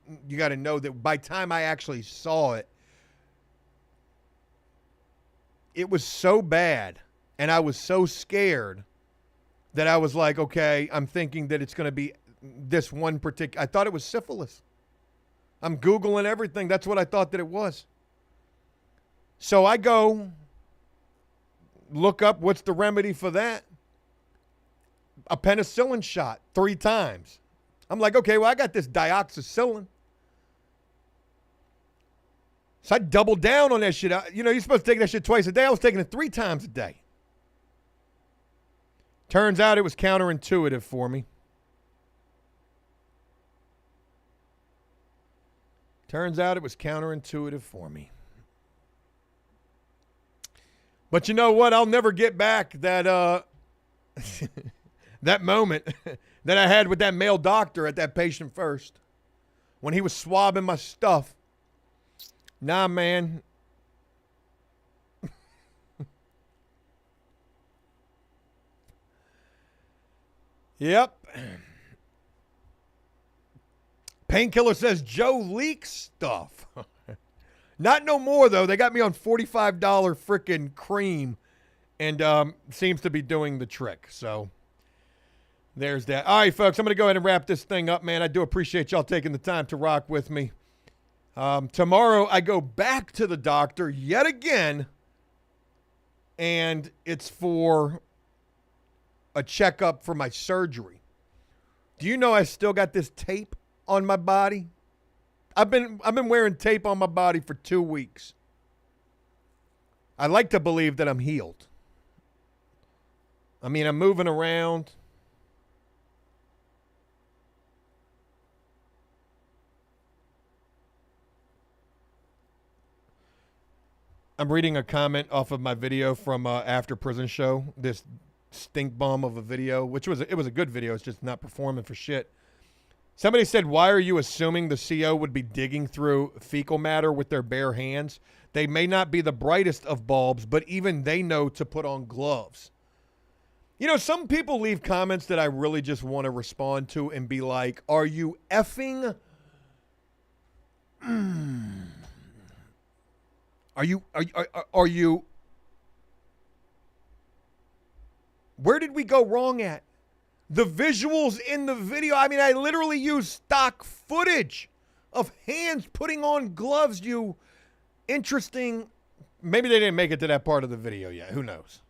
know that by the time I actually saw it, it was so bad and I was so scared that I was like, okay, I'm thinking that it's going to be this one particular. I thought it was syphilis. I'm Googling everything. That's what I thought that it was. So I go look up what's the remedy for that. A penicillin shot 3 times. I'm like, okay, well, I got this dioxycycline. So I doubled down on that shit. You know, you're supposed to take that shit twice a day. I was taking it 3 times a day. Turns out it was counterintuitive for me. But you know what? I'll never get back that that moment that I had with that male doctor at that patient first when he was swabbing my stuff. Nah, man. Yep. Painkiller says Joe leaks stuff. Not no more, though. They got me on $45 frickin' cream and seems to be doing the trick. So there's that. All right, folks, I'm going to go ahead and wrap this thing up, man. I do appreciate y'all taking the time to rock with me. Tomorrow, I go back to the doctor yet again, and it's for a checkup for my surgery. Do you know I still got this tape on my body? I've been wearing tape on my body for 2 weeks. I like to believe that I'm healed. I mean, I'm moving around. I'm reading a comment off of my video from After Prison Show, this stink bomb of a video, which was a good video. It's just not performing for shit. Somebody said, why are you assuming the CO would be digging through fecal matter with their bare hands? They may not be the brightest of bulbs, but even they know to put on gloves. You know, some people leave comments that I really just want to respond to and be like, are you effing... Are you... Where did we go wrong at? The visuals in the video, I mean, I literally used stock footage of hands putting on gloves. You interesting. Maybe they didn't make it to that part of the video yet. Who knows?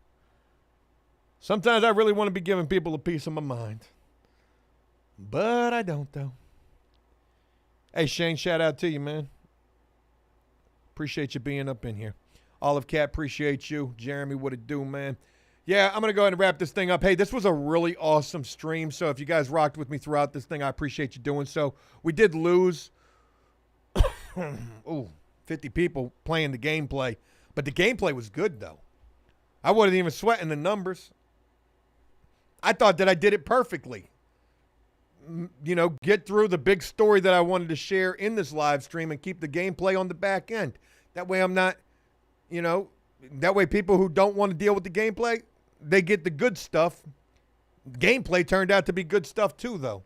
Sometimes I really want to be giving people a piece of my mind. But I don't, though. Hey, Shane, shout out to you, man. Appreciate you being up in here. Olive Cat, appreciate you. Jeremy, what it do, man? Yeah, I'm going to go ahead and wrap this thing up. Hey, this was a really awesome stream. So if you guys rocked with me throughout this thing, I appreciate you doing so. We did lose 50 people playing the gameplay. But the gameplay was good, though. I wasn't even sweating the numbers. I thought that I did it perfectly. You know, get through the big story that I wanted to share in this live stream and keep the gameplay on the back end. That way I'm not, you know, that way people who don't want to deal with the gameplay, they get the good stuff. Gameplay turned out to be good stuff too, though.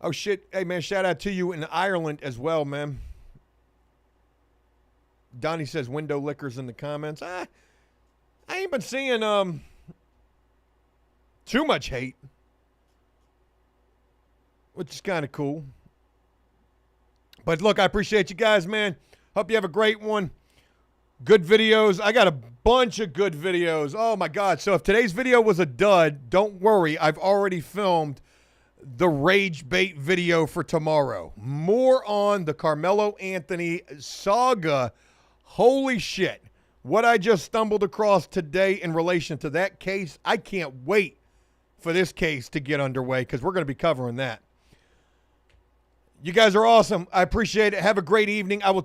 Oh, shit. Hey, man, shout out to you in Ireland as well, man. Donnie says window lickers in the comments. I ain't been seeing too much hate, which is kind of cool. But look, I appreciate you guys, man. Hope you have a great one. Good videos. I got a bunch of good videos. Oh, my God. So if today's video was a dud, don't worry. I've already filmed the rage bait video for tomorrow. More on the Carmelo Anthony saga. Holy shit. What I just stumbled across today in relation to that case, I can't wait for this case to get underway because we're going to be covering that. You guys are awesome. I appreciate it. Have a great evening. I will